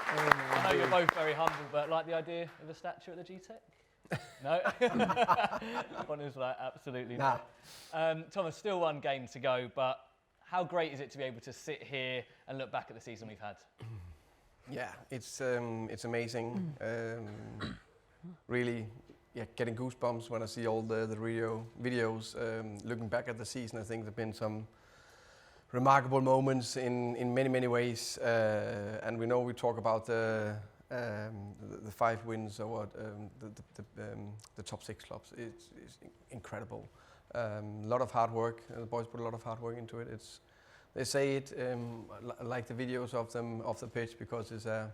I know you're both very humble, but like the idea of a statue at the G-Tech? No? Pontus was like, absolutely not. Thomas, still one game to go, but how great is it to be able to sit here and look back at the season we've had? Yeah, it's amazing. Really, yeah, getting goosebumps when I see all the videos. Looking back at the season, I think there've been some remarkable moments in many ways. And we know we talk about the 5 wins or the top 6 clubs. It's incredible. A lot of hard work. The boys put a lot of hard work into it. They say it like the videos of them off the pitch, because it's a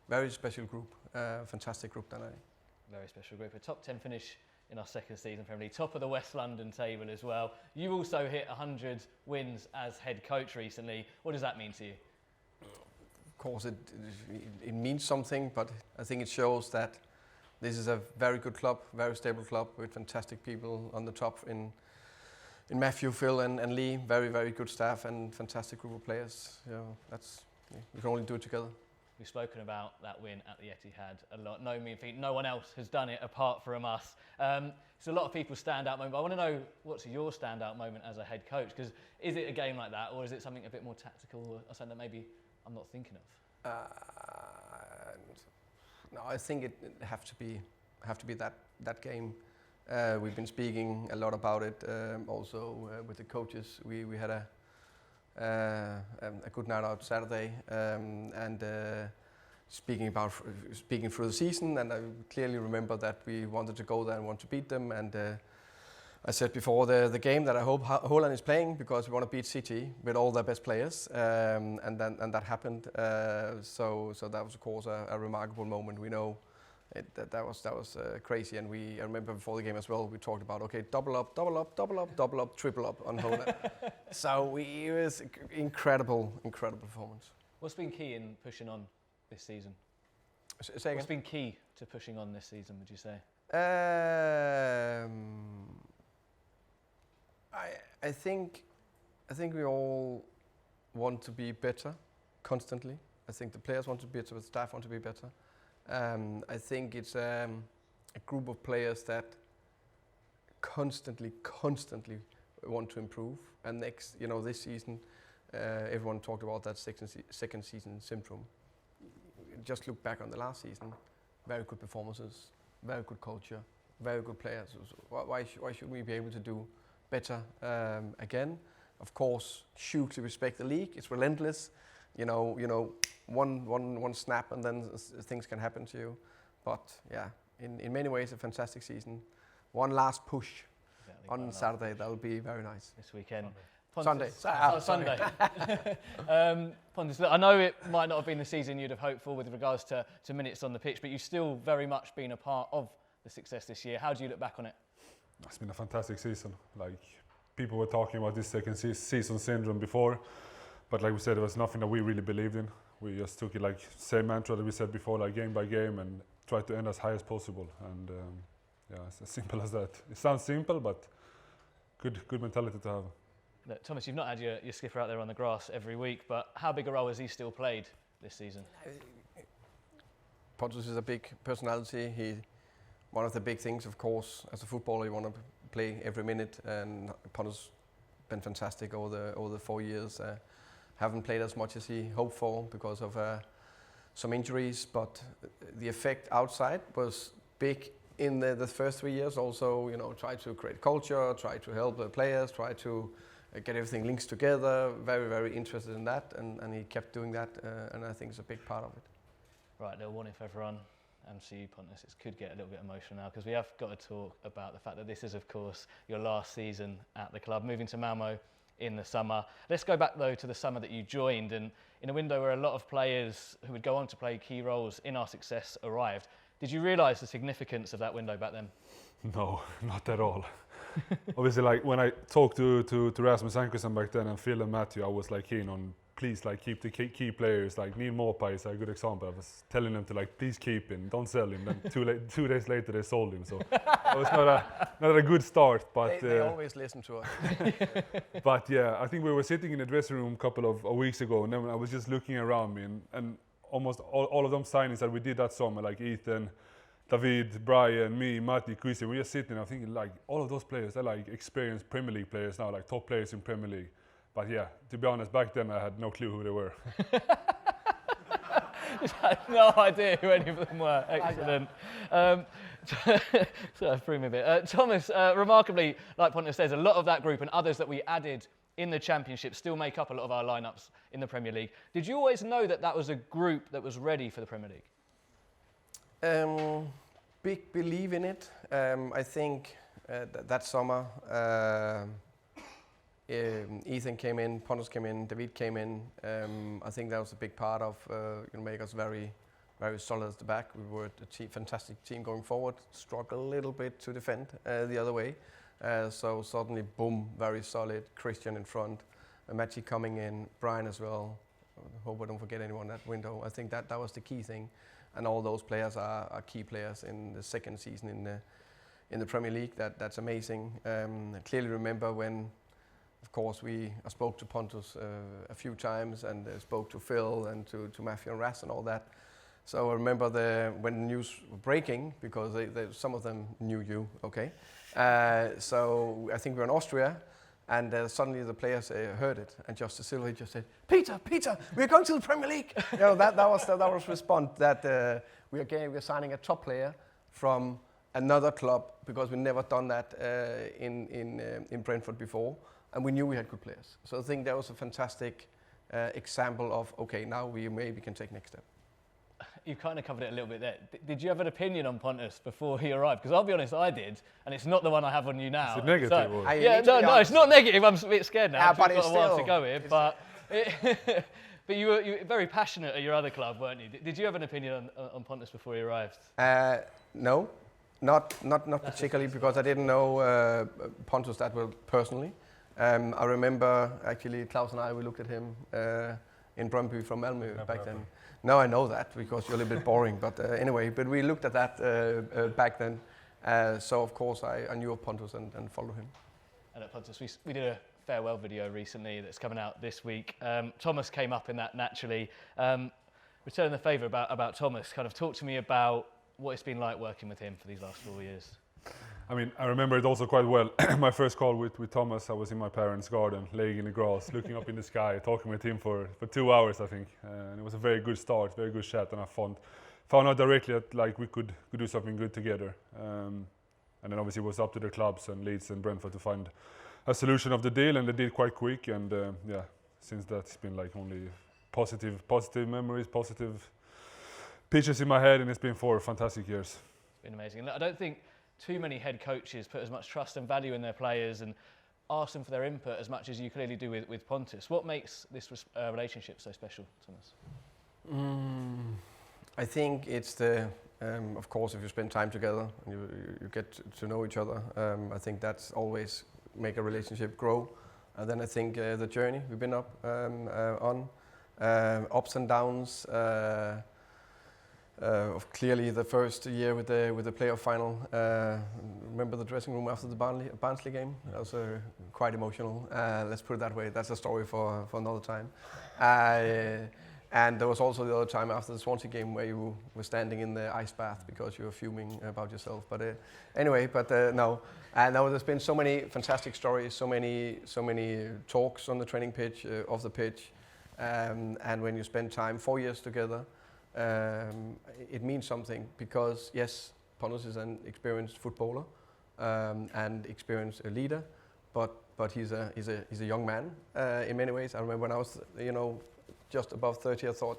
very special group, fantastic group, Danny. Very special group. A top 10 finish in our second season Premier League, top of the West London table as well. You also hit 100 wins as head coach recently. What does that mean to you? Of course, it means something, but I think it shows that this is a very good club, very stable club with fantastic people on the top in Matthew, Phil and Lee. Very, very good staff and fantastic group of players. You know, we can only do it together. We've spoken about that win at the Etihad a lot. No mean feat. No one else has done it apart from us. So a lot of people's standout moment. But I want to know, what's your standout moment as a head coach? Because is it a game like that, or is it something a bit more tactical, or something that maybe I'm not thinking of? No, I think it have to be that game. We've been speaking a lot about it. Also with the coaches, we had a good night out Saturday, and speaking through the season, and I clearly remember that we wanted to go there and want to beat them. And I said before the game that I hope Holland is playing, because we want to beat City with all their best players, and that happened. So that was of course a remarkable moment. We know that was crazy, and I remember before the game as well, we talked about, okay, double up, triple up on Holland. So it was incredible performance. What's been key in pushing on this season? Say again? What's been key to pushing on this season, would you say? I think we all want to be better constantly. I think the players want to be better, the staff want to be better. I think it's a group of players that constantly want to improve. And next, this season, everyone talked about that second season syndrome. Just look back on the last season, very good performances, very good culture, very good players. Why should we be able to do better again? Of course, hugely respect the league. It's relentless. One snap and then things can happen to you. But yeah, in many ways, a fantastic season. One last push on Saturday. That will be very nice. This weekend. Sunday. Sunday. Pontus, look, I know it might not have been the season you'd have hoped for with regards to minutes on the pitch, but you've still very much been a part of the success this year. How do you look back on it? It's been a fantastic season. Like, people were talking about this second season syndrome before, but like we said, it was nothing that we really believed in. We just took it like same mantra that we said before, like game by game, and tried to end as high as possible. And yeah, it's as simple as that. It sounds simple, but good mentality to have. Look, Thomas, you've not had your skipper out there on the grass every week, but how big a role has he still played this season? Pontus is a big personality. One of the big things, of course, as a footballer, you want to play every minute, and Pontus been fantastic over the 4 years. Haven't played as much as he hoped for because of some injuries, but the effect outside was big in the first 3 years. Also, try to create culture, try to help the players, try to get everything linked together. Very, very interested in that, and he kept doing that, and I think it's a big part of it. Right, little warning for everyone. MCU Pontus, it could get a little bit emotional now because we have got to talk about the fact that this is, of course, your last season at the club, moving to Malmo in the summer. Let's go back, though, to the summer that you joined, and in a window where a lot of players who would go on to play key roles in our success arrived. Did you realise the significance of that window back then? No, not at all. Obviously, like when I talked to Rasmus Ankersen back then and Phil and Matthew, I was like keen on please like keep the key players. Like Neil Maupay is a good example. I was telling them to like please keep him, don't sell him. Then 2 days later they sold him. So it was not a good start. But they always listen to us. But yeah, I think we were sitting in the dressing room a couple of weeks ago, and then I was just looking around me, and almost all of them signings that we did that summer, like Ethan, David, Brian, me, Matti, Christian, we were sitting there thinking like all of those players, they're like experienced Premier League players now, like top players in Premier League. But yeah, to be honest, back then I had no clue who they were. I had no idea who any of them were. Excellent. So that threw me a bit. Thomas, remarkably, like Pontus says, a lot of that group and others that we added in the Championship still make up a lot of our lineups in the Premier League. Did you always know that that was a group that was ready for the Premier League? Big believe in it. I think that summer Ethan came in, Pontus came in, David came in. I think that was a big part of make us very, very solid at the back. We were a fantastic team going forward. Struggled a little bit to defend the other way. So suddenly, boom, very solid. Christian in front, Matty coming in, Brian as well. I hope I don't forget anyone that window. I think that was the key thing. And all those players are key players in the second season in the Premier League. That's amazing. I clearly remember when, of course, I spoke to Pontus a few times, and spoke to Phil and to Matthew and Ras and all that. So I remember when the news were breaking, because some of them knew you, okay? So I think we were in Austria, and suddenly the players heard it, and Justice Silva just said, Peter, we're going to the Premier League. That was response that we're signing a top player from another club, because we never done that in Brentford before, and we knew we had good players. So I think that was a fantastic example of, okay, now we maybe can take next step. You kind of covered it a little bit there. Did you have an opinion on Pontus before he arrived? Because I'll be honest, I did, and it's not the one I have on you now. It's a negative. So, yeah, no, it's not negative. I'm a bit scared now. But we've got a while to go here. But you were very passionate at your other club, weren't you? Did you have an opinion on Pontus before he arrived? No, not particularly, because I didn't know Pontus that well personally. I remember actually Klaus and I, we looked at him in Brøndby from Malmö back then. Now I know that because you're a little bit boring, but anyway, but we looked at that back then. So of course I knew of Pontus and followed him. And at Pontus, we did a farewell video recently that's coming out this week. Thomas came up in that naturally. Returning the favour about Thomas, kind of talk to me about what it's been like working with him for these last 4 years. I mean, I remember it also quite well. My first call with Thomas, I was in my parents' garden, laying in the grass, looking up in the sky, talking with him for 2 hours, I think. And it was a very good start, very good chat, and I found out directly that like we could do something good together. And then obviously it was up to the clubs and Leeds and Brentford to find a solution of the deal, and they did quite quick. And yeah, since that it's been like only positive memories, positive pictures in my head, and it's been 4 fantastic years. It's been amazing. And I don't think too many head coaches put as much trust and value in their players and ask them for their input as much as you clearly do with Pontus. What makes this relationship so special, Thomas? I think it's the, of course, if you spend time together and you get to know each other, I think that's always make a relationship grow. And then I think the journey we've been on, ups and downs, of clearly the first year with the playoff final. Remember the dressing room after the Barnsley game? That was quite emotional. Let's put it that way. That's a story for another time. And there was also the other time after the Swansea game where you were standing in the ice bath because you were fuming about yourself. But anyway, no. And now there's been so many fantastic stories, so many talks on the training pitch, off the pitch, and when you spend time 4 years together. It means something because yes, Pontus is an experienced footballer and experienced leader, but he's a young man in many ways. I remember when I was just above 30, I thought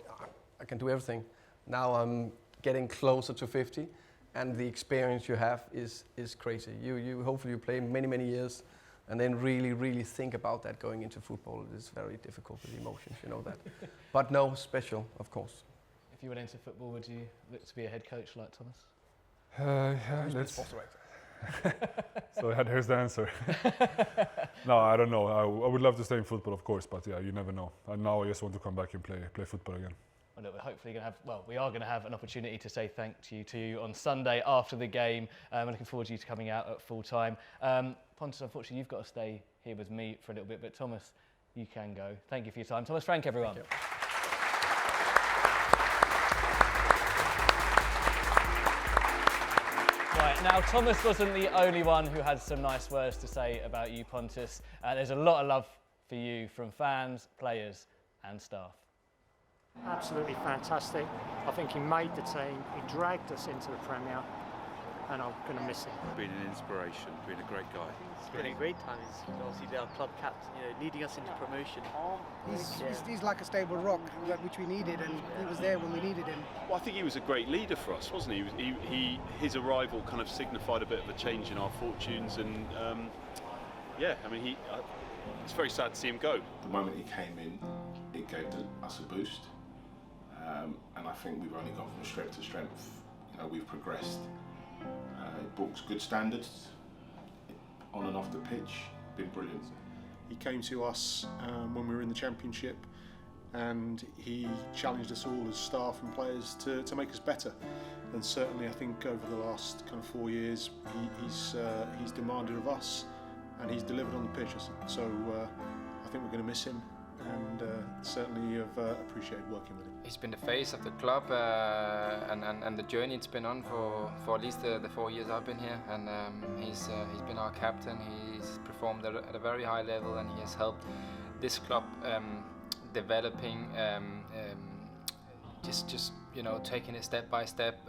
I can do everything. Now I'm getting closer to 50, and the experience you have is crazy. You hopefully you play many years, and then really think about that going into football. It is very difficult with emotions, you know that. But no, special, of course. If you went into football, would you look to be a head coach like Thomas? Yeah, let's. So here's the answer. No, I don't know. I would love to stay in football, of course, but yeah, you never know. And now I just want to come back and play football again. Well, look, we're hopefully going to have. Well, we are going to have an opportunity to say thank you to you on Sunday after the game. I'm looking forward to you coming out at full time. Pontus, unfortunately, you've got to stay here with me for a little bit, but Thomas, you can go. Thank you for your time, Thomas Frank, everyone. Thank you. Right, now Thomas wasn't the only one who had some nice words to say about you, Pontus. There's a lot of love for you from fans, players and staff. Absolutely fantastic. I think he made the team, he dragged us into the Premier, and I'm going to miss him. Been an inspiration, been a great guy. It's been a great time. He's obviously our club captain, leading us into promotion. He's like a stable rock, which we needed, and he was there when we needed him. Well, I think he was a great leader for us, wasn't he? His arrival kind of signified a bit of a change in our fortunes, and yeah, I mean, it's very sad to see him go. The moment he came in, it gave us a boost, and I think we've only gone from strength to strength. We've progressed. It books good standards on and off the pitch. Been brilliant. He came to us when we were in the Championship, and he challenged us all as staff and players to make us better. And certainly, I think over the last kind of 4 years, he's demanded of us, and he's delivered on the pitch. So I think we're going to miss him, and certainly have appreciated working with him. He's been the face of the club, and the journey it's been on for at least the 4 years I've been here. And he's been our captain. He's performed at a very high level, and he has helped this club developing, just taking it step by step,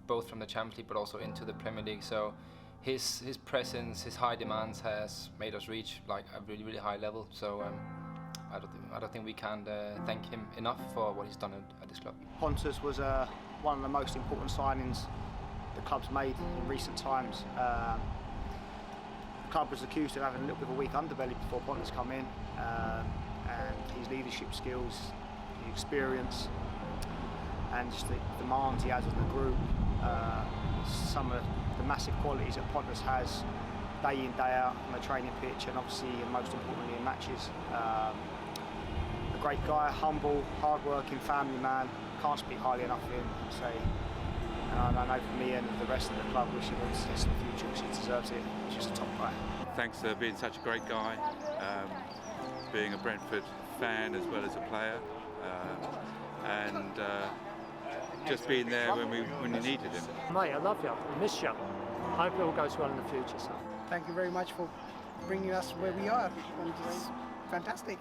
both from the Champions League but also into the Premier League. So his presence, his high demands has made us reach like a really high level. So. I don't think we can thank him enough for what he's done at this club. Pontus was one of the most important signings the club's made in recent times. The club was accused of having a little bit of a weak underbelly before Pontus come in, and his leadership skills, the experience, and just the demands he has on the group, some of the massive qualities that Pontus has day in, day out on the training pitch, and obviously and most importantly in matches. A great guy, humble, hard-working, family man. Can't speak highly enough of him. So, and I know for me and the rest of the club, wish him all the success in the future because he deserves it. He's just a top guy. Thanks for being such a great guy, being a Brentford fan as well as a player, and just being there when you needed him. Mate, I love you. I miss you. Hope it all goes well in the future, son. Thank you very much for bringing us where we are, and it's fantastic.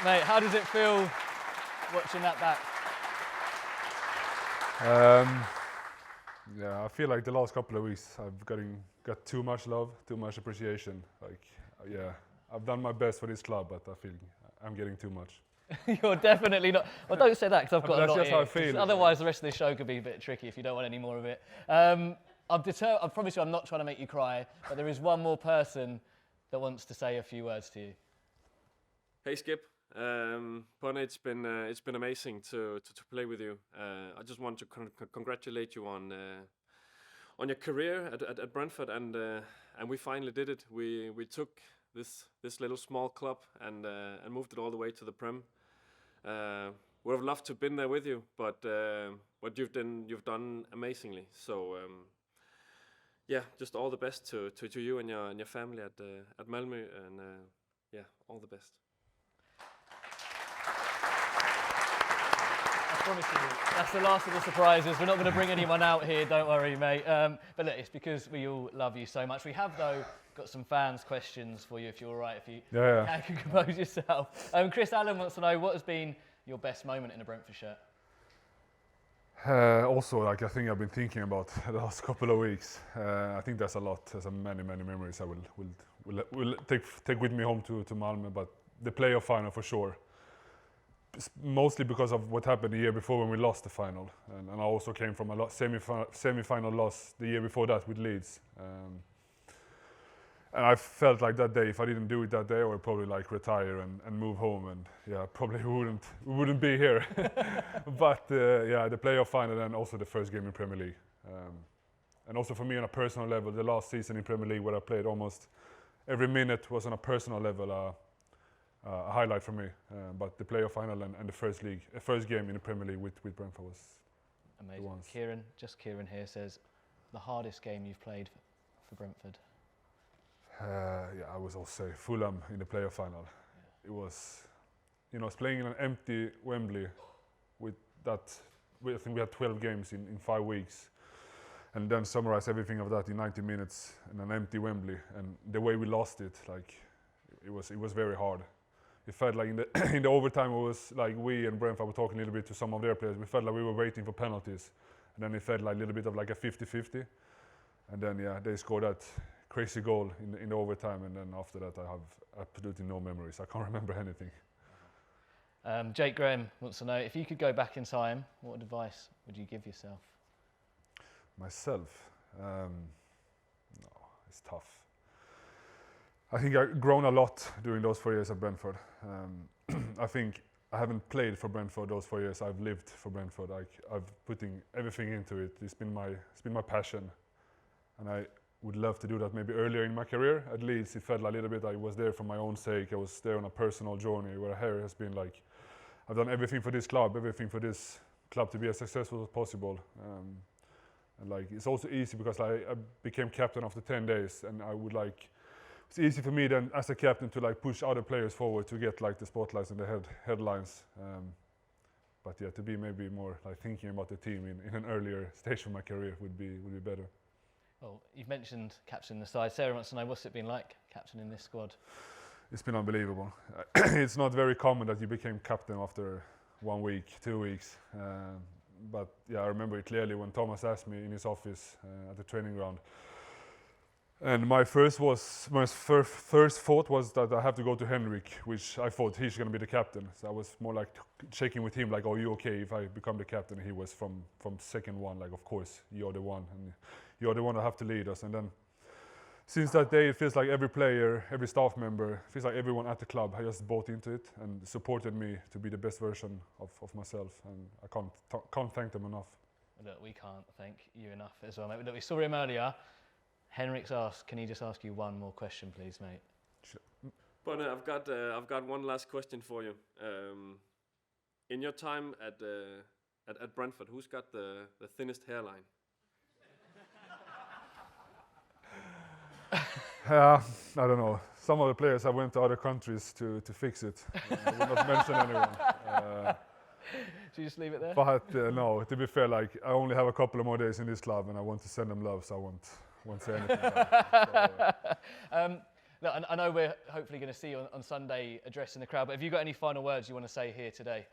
Mate, how does it feel watching that back? Yeah, I feel like the last couple of weeks I've got too much love, too much appreciation. Like, yeah, I've done my best for this club, but I feel I'm getting too much. You're definitely not. Well, don't say that because I've got a lot That's just here. how I feel. Otherwise, the rest of the show could be a bit tricky if you don't want any more of it. I promise you, I'm not trying to make you cry, but there is one more person that wants to say a few words to you. Hey, Skip. Ponne, it's been amazing to play with you. I just want to congratulate you on your career at Brentford, and we finally did it. We took this little small club and moved it all the way to the Prem. Would have loved to have been there with you, but what you've done amazingly. So yeah, just all the best to you and your family at Malmö, and yeah, all the best. I promise you, that's the last of the surprises. We're not going to bring anyone out here, don't worry, mate. But look, it's because we all love you so much. We have, though, got some fans' questions for you, if you're all right, if you can compose yourself. Chris Allen wants to know, what has been your best moment in a Brentford shirt? Also, like, I think I've been thinking about the last couple of weeks. I think there's a lot. There's many memories I will take with me home to Malmö, but the playoff final for sure. Mostly because of what happened the year before when we lost the final, and I also came from a semi-final loss the year before that with Leeds, and I felt like that day, if I didn't do it that day, I would probably like retire and move home, and yeah, probably we wouldn't be here. But yeah, the playoff final and also the first game in Premier League, and also for me on a personal level, the last season in Premier League where I played almost every minute was on a personal level. A highlight for me, but the playoff final and the first game in the Premier League with Brentford was amazing. The ones. Kieran here says, the hardest game you've played for Brentford? Yeah, I would also say Fulham in the playoff final. Yeah. It was, playing in an empty Wembley with that. I think we had 12 games in 5 weeks, and then summarize everything of that in 90 minutes in an empty Wembley, and the way we lost it, like it was very hard. It felt like in the overtime, it was like we and Brentford were talking a little bit to some of their players. We felt like we were waiting for penalties, and then it felt like a little bit of like a 50-50. And then yeah, they scored that crazy goal in the overtime, and then after that, I have absolutely no memories. I can't remember anything. Jake Graham wants to know, if you could go back in time, what advice would you give yourself? Myself? No, it's tough. I think I've grown a lot during those 4 years at Brentford. I think I haven't played for Brentford those 4 years. I've lived for Brentford. I've putting everything into it. It's been my passion, and I would love to do that maybe earlier in my career. At Leeds, it felt a little bit I was there for my own sake. I was there on a personal journey. Where here has been like, I've done everything for this club to be as successful as possible. And like, it's also easy because I became captain after 10 days, and I would like. It's easy for me then, as a captain, to like push other players forward to get like the spotlights and the headlines. But yeah, to be maybe more like thinking about the team in an earlier stage of my career would be better. Well, you've mentioned captaining the side. Sarah wants to know, what's it been like captaining this squad? It's been unbelievable. It's not very common that you became captain after 1 week, 2 weeks. But yeah, I remember it clearly when Thomas asked me in his office at the training ground. And my first thought was that I have to go to Henrik, which I thought he's going to be the captain. So I was more like checking with him, like, "Are you okay if I become the captain?" He was from second one, like, "Of course, you're the one, and you're the one that have to lead us." And then, since that day, it feels like every player, every staff member, feels like everyone at the club has just bought into it and supported me to be the best version of myself. And I can't thank them enough. Look, we can't thank you enough as well, mate. Look, we saw him earlier. Henrik's asked, can he just ask you one more question, please, mate? Sure. But I've got one last question for you. In your time at Brentford, who's got the thinnest hairline? I don't know. Some of the players have went to other countries to fix it. I will not mention anyone. Should you just leave it there? But no, to be fair, like I only have a couple of more days in this club, and I want to send them love, so I won't say anything about it. Look, I know we're hopefully going to see you on Sunday addressing the crowd, but have you got any final words you want to say here today?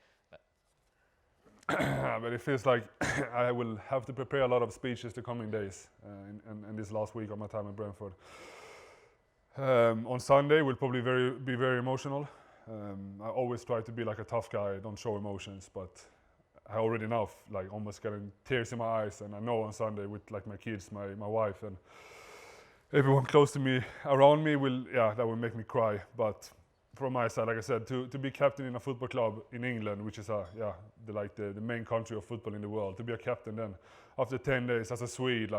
But it feels like I will have to prepare a lot of speeches the coming days in this last week of my time at Brentford. On Sunday will probably be very emotional. I always try to be like a tough guy, don't show emotions, but I already now like almost getting tears in my eyes, and I know on Sunday with like my kids, my wife, and everyone close to me around me that will make me cry. But from my side, like I said, to be captain in a football club in England, which is the main country of football in the world, to be a captain then after 10 days as a Swede,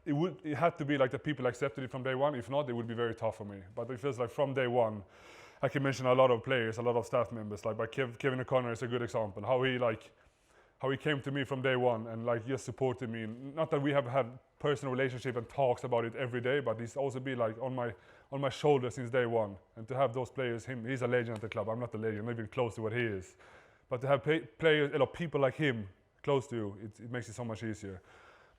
it had to be like the people accepted it from day one. If not, it would be very tough for me. But it feels like from day one, I can mention a lot of players, a lot of staff members. Like by Kevin O'Connor is a good example. How he came to me from day one and like just supported me. Not that we have had personal relationship and talks about it every day, but he's also been like on my shoulder since day one. And to have those players, he's a legend at the club. I'm not a legend, not even close to what he is. But to have players, people like him close to you, it makes it so much easier.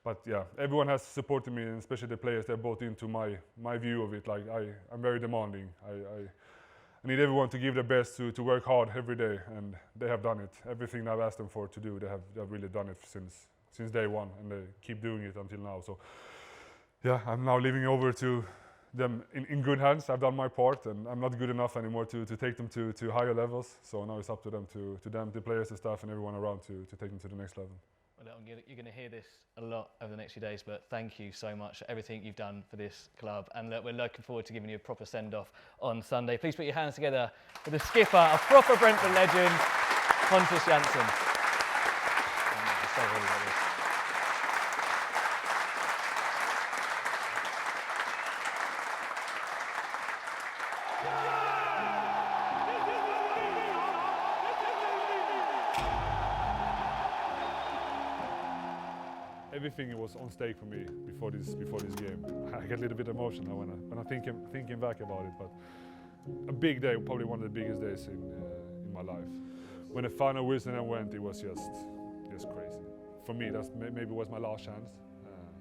But yeah, everyone has supported me, and especially the players that bought into my view of it. Like I'm very demanding. I need everyone to give their best to work hard every day, and they have done it. Everything I've asked them for to do, they have really done it since day one, and they keep doing it until now. So yeah, I'm now leaving over to them in good hands. I've done my part, and I'm not good enough anymore to take them to higher levels. So now it's up to them, the players, the staff, and everyone around to take them to the next level. Well, you're going to hear this a lot over the next few days, but thank you so much for everything you've done for this club. And look, we're looking forward to giving you a proper send-off on Sunday. Please put your hands together for the skipper, a proper Brentford legend, Pontus Jansson. Everything was on stake for me before this game. I get a little bit emotional when I'm thinking back about it. But a big day, probably one of the biggest days in my life. When the final whistle went, it was just crazy. For me, that maybe was my last chance.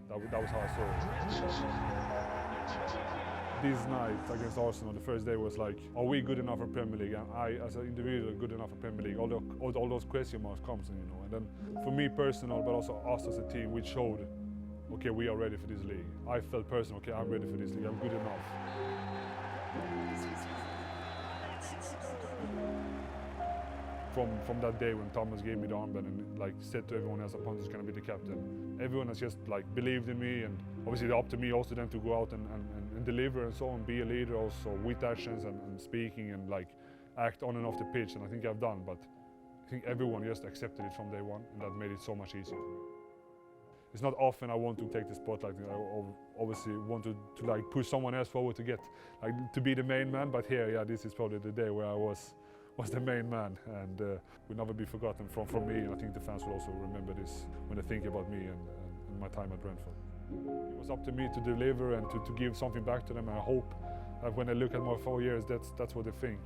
That was how I saw it. This night against Arsenal, the first day was like, are we good enough for Premier League? And I, as an individual, good enough for Premier League? All those question marks comes, and then for me personal, but also us as a team, we showed, okay, we are ready for this league. I felt personal, okay, I'm ready for this league. I'm good enough. From that day when Thomas gave me the armband and like said to everyone else, Pontus is going to be the captain. Everyone has just like believed in me, and obviously up to me also then to go out and deliver and so on, be a leader also with actions and speaking and like act on and off the pitch, and I think I've done, but I think everyone just accepted it from day one, and that made it so much easier for me. It's not often I want to take the spotlight. I obviously want to like push someone else forward to get like to be the main man, but here, yeah, this is probably the day where I was the main man, and will never be forgotten from me, and I think the fans will also remember this when they think about me and my time at Brentford. It was up to me to deliver and to give something back to them, and I hope that when they look at my 4 years, that's what they think.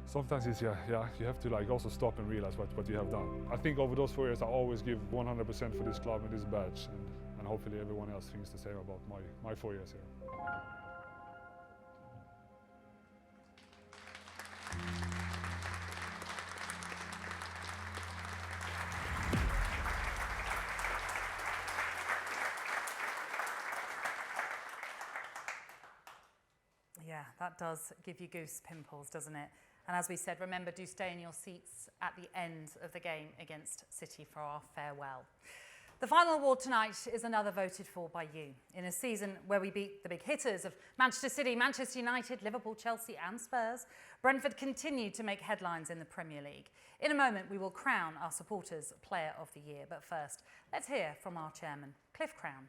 Sometimes it's, you have to like also stop and realize what you have done. I think over those 4 years I always give 100% for this club and this badge, and hopefully everyone else thinks the same about my 4 years here. Yeah, that does give you goose pimples, doesn't it? And as we said, remember, do stay in your seats at the end of the game against City for our farewell. The final award tonight is another voted for by you. In a season where we beat the big hitters of Manchester City, Manchester United, Liverpool, Chelsea and Spurs, Brentford continued to make headlines in the Premier League. In a moment, we will crown our supporters Player of the Year. But first, let's hear from our chairman, Cliff Crown.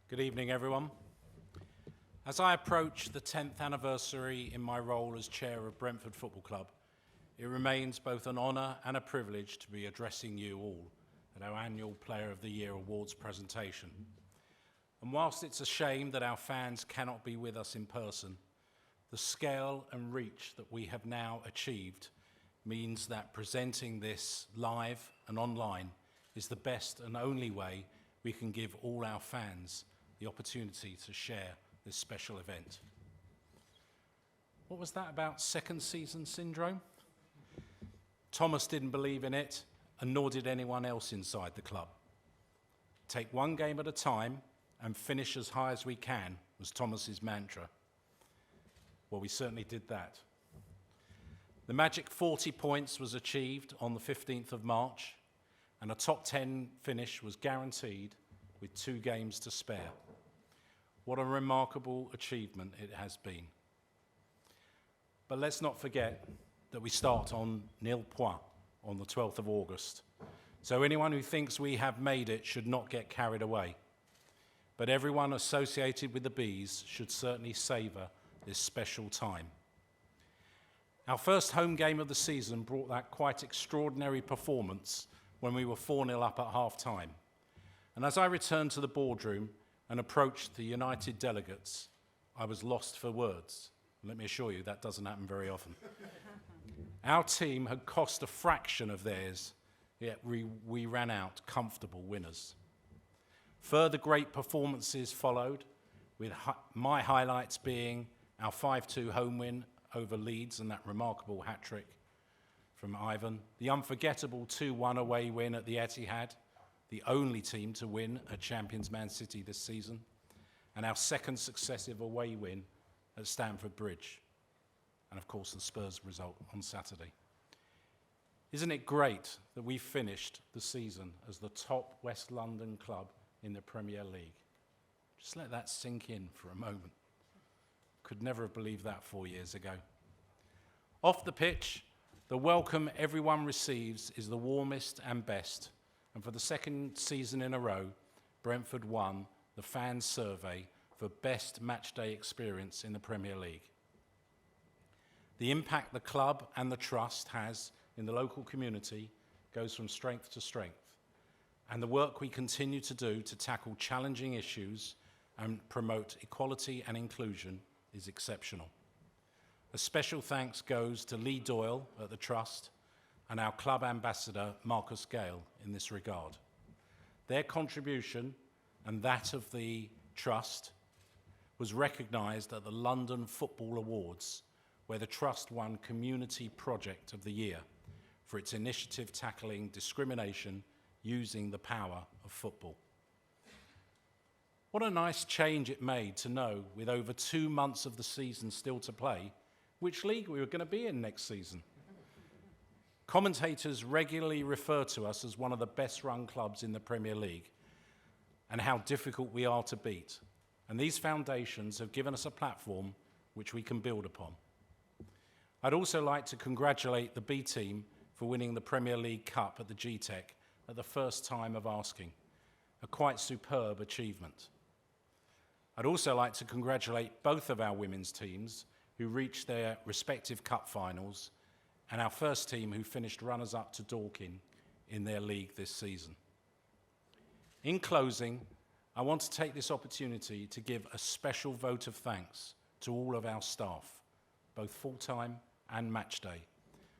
Good evening, everyone. As I approach the 10th anniversary in my role as chair of Brentford Football Club, it remains both an honour and a privilege to be addressing you all at our annual Player of the Year Awards presentation. And whilst it's a shame that our fans cannot be with us in person, the scale and reach that we have now achieved means that presenting this live and online is the best and only way we can give all our fans the opportunity to share this special event. What was that about second season syndrome? Thomas didn't believe in it, and nor did anyone else inside the club. Take one game at a time and finish as high as we can was Thomas's mantra. Well, we certainly did that. The magic 40 points was achieved on the 15th of March, and a top 10 finish was guaranteed with 2 games to spare. What a remarkable achievement it has been. But let's not forget that we start on nil point on the 12th of August. So anyone who thinks we have made it should not get carried away. But everyone associated with the Bees should certainly savour this special time. Our first home game of the season brought that quite extraordinary performance when we were 4-0 up at half-time. And as I returned to the boardroom and approached the United delegates, I was lost for words. Let me assure you, that doesn't happen very often. Our team had cost a fraction of theirs, yet we ran out comfortable winners. Further great performances followed, with my highlights being our 5-2 home win over Leeds and that remarkable hat-trick from Ivan, the unforgettable 2-1 away win at the Etihad, the only team to win at Champions Man City this season, and our second successive away win at Stamford Bridge, and of course the Spurs result on Saturday. Isn't it great that we finished the season as the top West London club in the Premier League? Just let that sink in for a moment. Could never have believed that 4 years ago. Off the pitch, the welcome everyone receives is the warmest and best. And for the second season in a row, Brentford won the fan survey for best matchday experience in the Premier League. The impact the club and the trust has in the local community goes from strength to strength. And the work we continue to do to tackle challenging issues and promote equality and inclusion is exceptional. A special thanks goes to Lee Doyle at the Trust and our club ambassador, Marcus Gale, in this regard. Their contribution, and that of the Trust, was recognised at the London Football Awards, where the Trust won Community Project of the Year for its initiative tackling discrimination using the power of football. What a nice change it made to know, with over 2 months of the season still to play, which league we were going to be in next season. Commentators regularly refer to us as one of the best-run clubs in the Premier League and how difficult we are to beat. And these foundations have given us a platform which we can build upon. I'd also like to congratulate the B team for winning the Premier League Cup at the G-Tech at the first time of asking, a quite superb achievement. I'd also like to congratulate both of our women's teams who reached their respective cup finals, and our first team who finished runners-up to Dorking in their league this season. In closing, I want to take this opportunity to give a special vote of thanks to all of our staff, both full-time and matchday,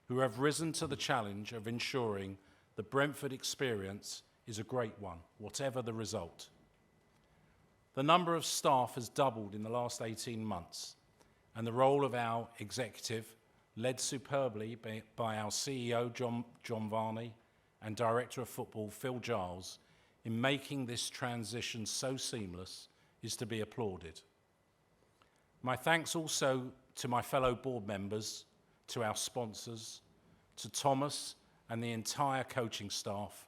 who have risen to the challenge of ensuring the Brentford experience is a great one, whatever the result. The number of staff has doubled in the last 18 months, and the role of our executive, led superbly by our CEO, John Varney, and Director of Football, Phil Giles, in making this transition so seamless, is to be applauded. My thanks also to my fellow board members, to our sponsors, to Thomas and the entire coaching staff,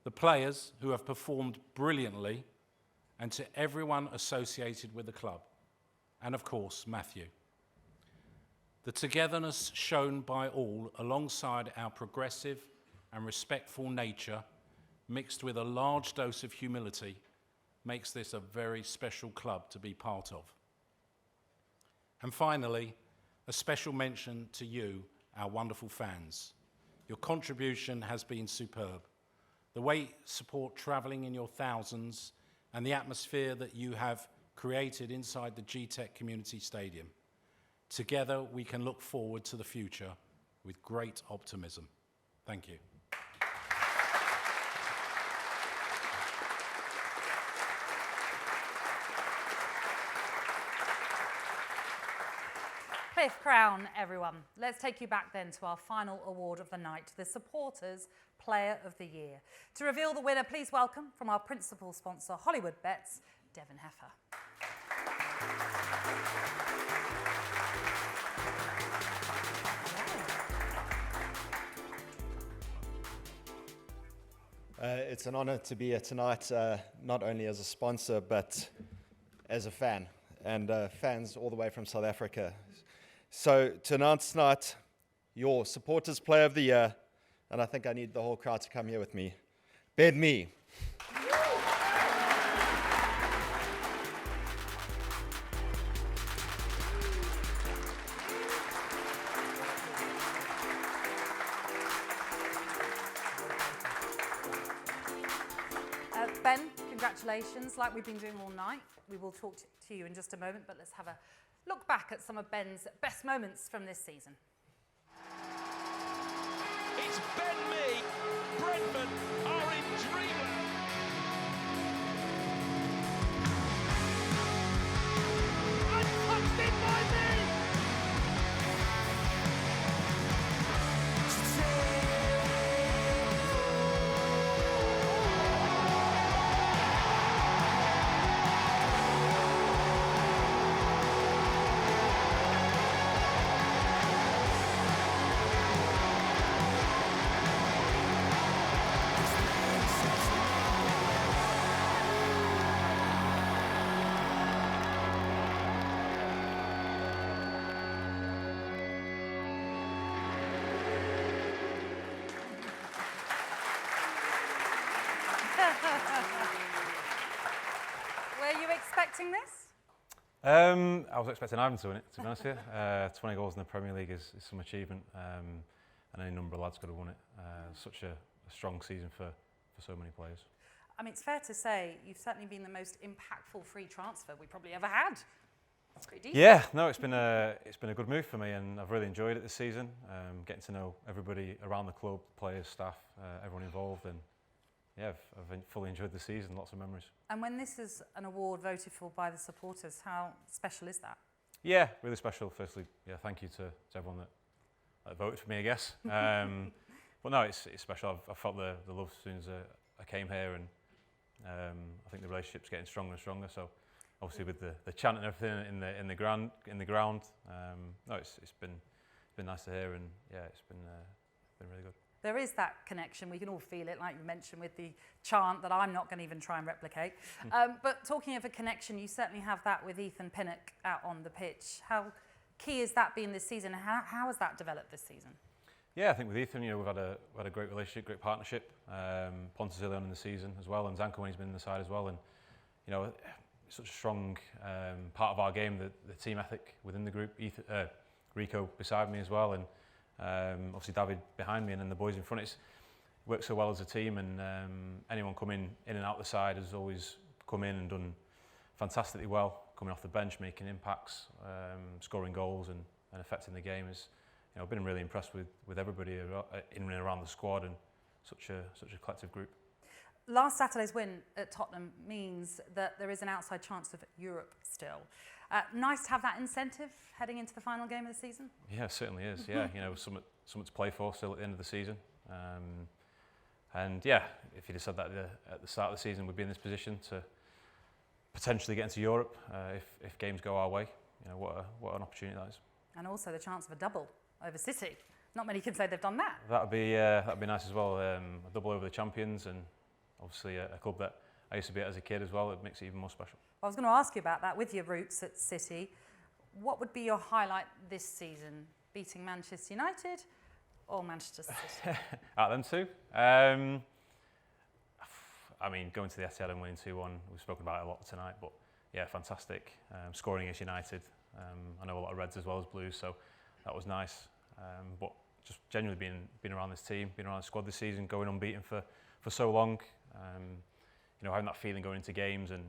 the players who have performed brilliantly, and to everyone associated with the club, and of course, Matthew. The togetherness shown by all alongside our progressive and respectful nature, mixed with a large dose of humility, makes this a very special club to be part of. And finally, a special mention to you, our wonderful fans. Your contribution has been superb. The weight support travelling in your thousands and the atmosphere that you have created inside the G-Tech Community Stadium. Together, we can look forward to the future with great optimism. Thank you. Fifth crown, everyone. Let's take you back then to our final award of the night, the Supporters Player of the Year. To reveal the winner, please welcome from our principal sponsor, Hollywood Bets, Devin Heffer. It's an honour to be here tonight, not only as a sponsor, but as a fan, and fans all the way from South Africa. So to announce tonight your Supporters Player of the Year, and I think I need the whole crowd to come here with me, Ben Mee. Ben, congratulations. Like we've been doing all night, we will talk to you in just a moment, but let's have a look back at some of Ben's best moments from this season. It's Ben Mee. Brentford are in dreamland. Untouched in by Mee. Were you expecting this? I was expecting Ivan to win it, to be honest with you. 20 goals in the Premier League is some achievement, and any number of lads could have won it. Such a strong season for so many players. I mean, it's fair to say you've certainly been the most impactful free transfer we probably ever had. That's pretty decent. Yeah, no, it's been a good move for me, and I've really enjoyed it this season. Getting to know everybody around the club, players, staff, everyone involved, and yeah, I've fully enjoyed the season. Lots of memories. And when this is an award voted for by the supporters, how special is that? Yeah, really special. Firstly, yeah, thank you to everyone that voted for me, I guess. But no, it's special. I felt the love as soon as I came here, and I think the relationship's getting stronger and stronger. So obviously with the chant and everything in the ground, no, it's been nice to hear, and yeah, it's been really good. There is that connection. We can all feel it, like you mentioned, with the chant that I'm not going to even try and replicate. But talking of a connection, you certainly have that with Ethan Pinnock out on the pitch. How key has that been this season? How has that developed this season? Yeah, I think with Ethan, we've had a great relationship, great partnership. Pontus early on in the season as well, and Zanko when he's been in the side as well. And it's such a strong part of our game, the team ethic within the group. Rico beside me as well, and obviously David behind me, and then the boys in front. It works so well as a team, and anyone coming in and out the side has always come in and done fantastically well, coming off the bench, making impacts, scoring goals and affecting the game. I've been really impressed with everybody in and around the squad, and such a collective group. Last Saturday's win at Tottenham means that there is an outside chance of Europe still. Nice to have that incentive heading into the final game of the season. Yeah, it certainly is. Yeah, something to play for still at the end of the season. And yeah, if you'd have said that at the start of the season, we'd be in this position to potentially get into Europe if games go our way. You know, what an opportunity that is. And also the chance of a double over City. Not many can say they've done that. That'd be nice as well. A double over the champions, and obviously a club that I used to be at as a kid as well. It makes it even more special. I was going to ask you about that with your roots at City. What would be your highlight this season? Beating Manchester United or Manchester City? Out of them two. I mean, going to the Etihad and winning 2-1, we've spoken about it a lot tonight, but yeah, fantastic. Scoring against United. I know a lot of Reds as well as Blues, so that was nice. But just genuinely being around this team, being around the squad this season, going unbeaten for so long, you know, having that feeling going into games and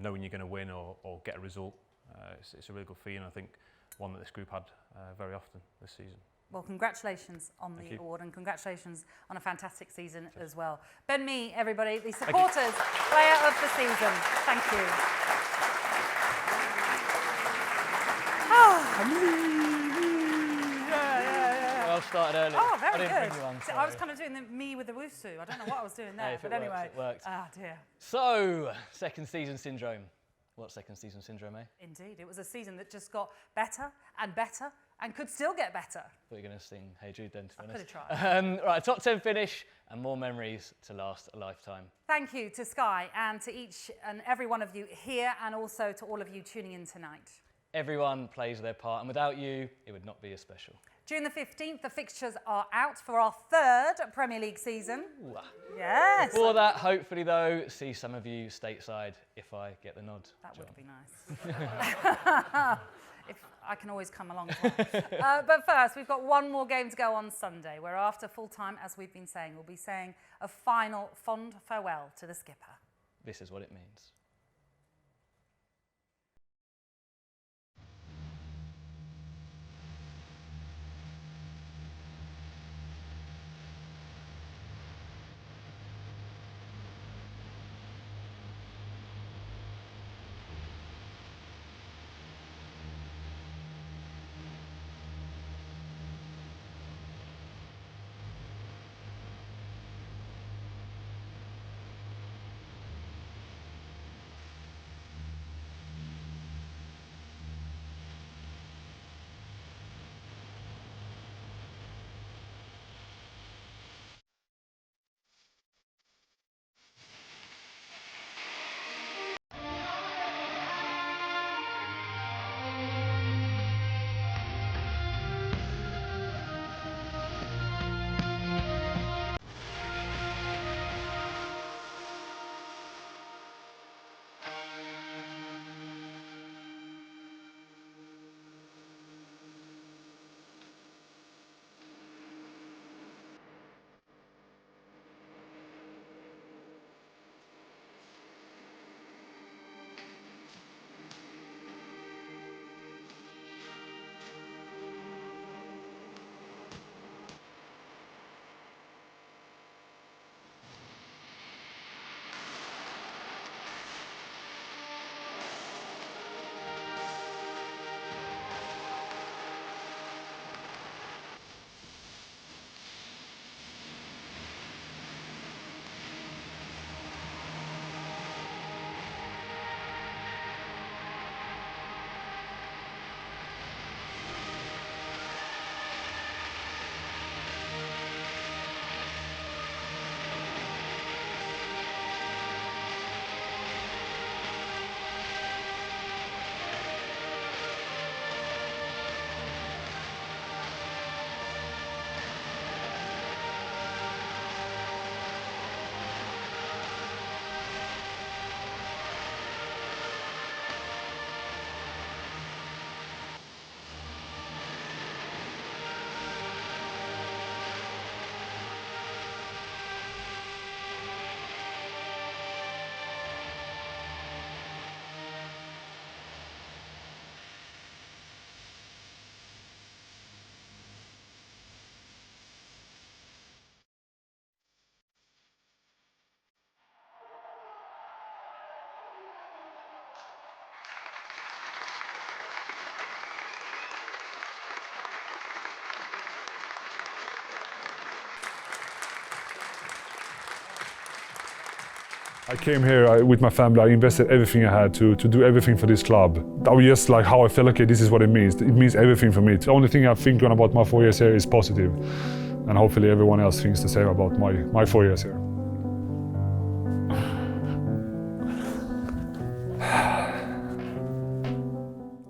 knowing you're going to win or get a result, it's a really good feeling. I think one that this group had very often this season. Well, congratulations on the award and congratulations on a fantastic season as well. Ben Mee, everybody, the supporters player of the season. Thank you. Well started early. Oh, very I didn't good. bring you on, So I was kind of doing the me with the wusu. I don't know what I was doing there, Hey, if but it anyway. works, it works. Ah, dear. So, second season syndrome. What second season syndrome, eh? Indeed, it was a season that just got better and better and could still get better. I thought you were going to sing Hey Jude then, to be honest. I could have tried. Right, top 10 finish and more memories to last a lifetime. Thank you to Sky and to each and every one of you here and also to all of you tuning in tonight. Everyone plays their part, and without you, it would not be as special. June the 15th, the fixtures are out for our third Premier League season. Ooh. Yes. Before that, hopefully though, see some of you stateside if I get the nod. That would be nice. If I can always come along. But first, we've got one more game to go on Sunday, where after full time, as we've been saying, we'll be saying a final fond farewell to the skipper. This is what it means. I came here with my family. I invested everything I had to do everything for this club. That was just like how I felt, okay, this is what it means. It means everything for me. The only thing I'm thinking about my 4 years here is positive. And hopefully everyone else thinks the same about my 4 years here.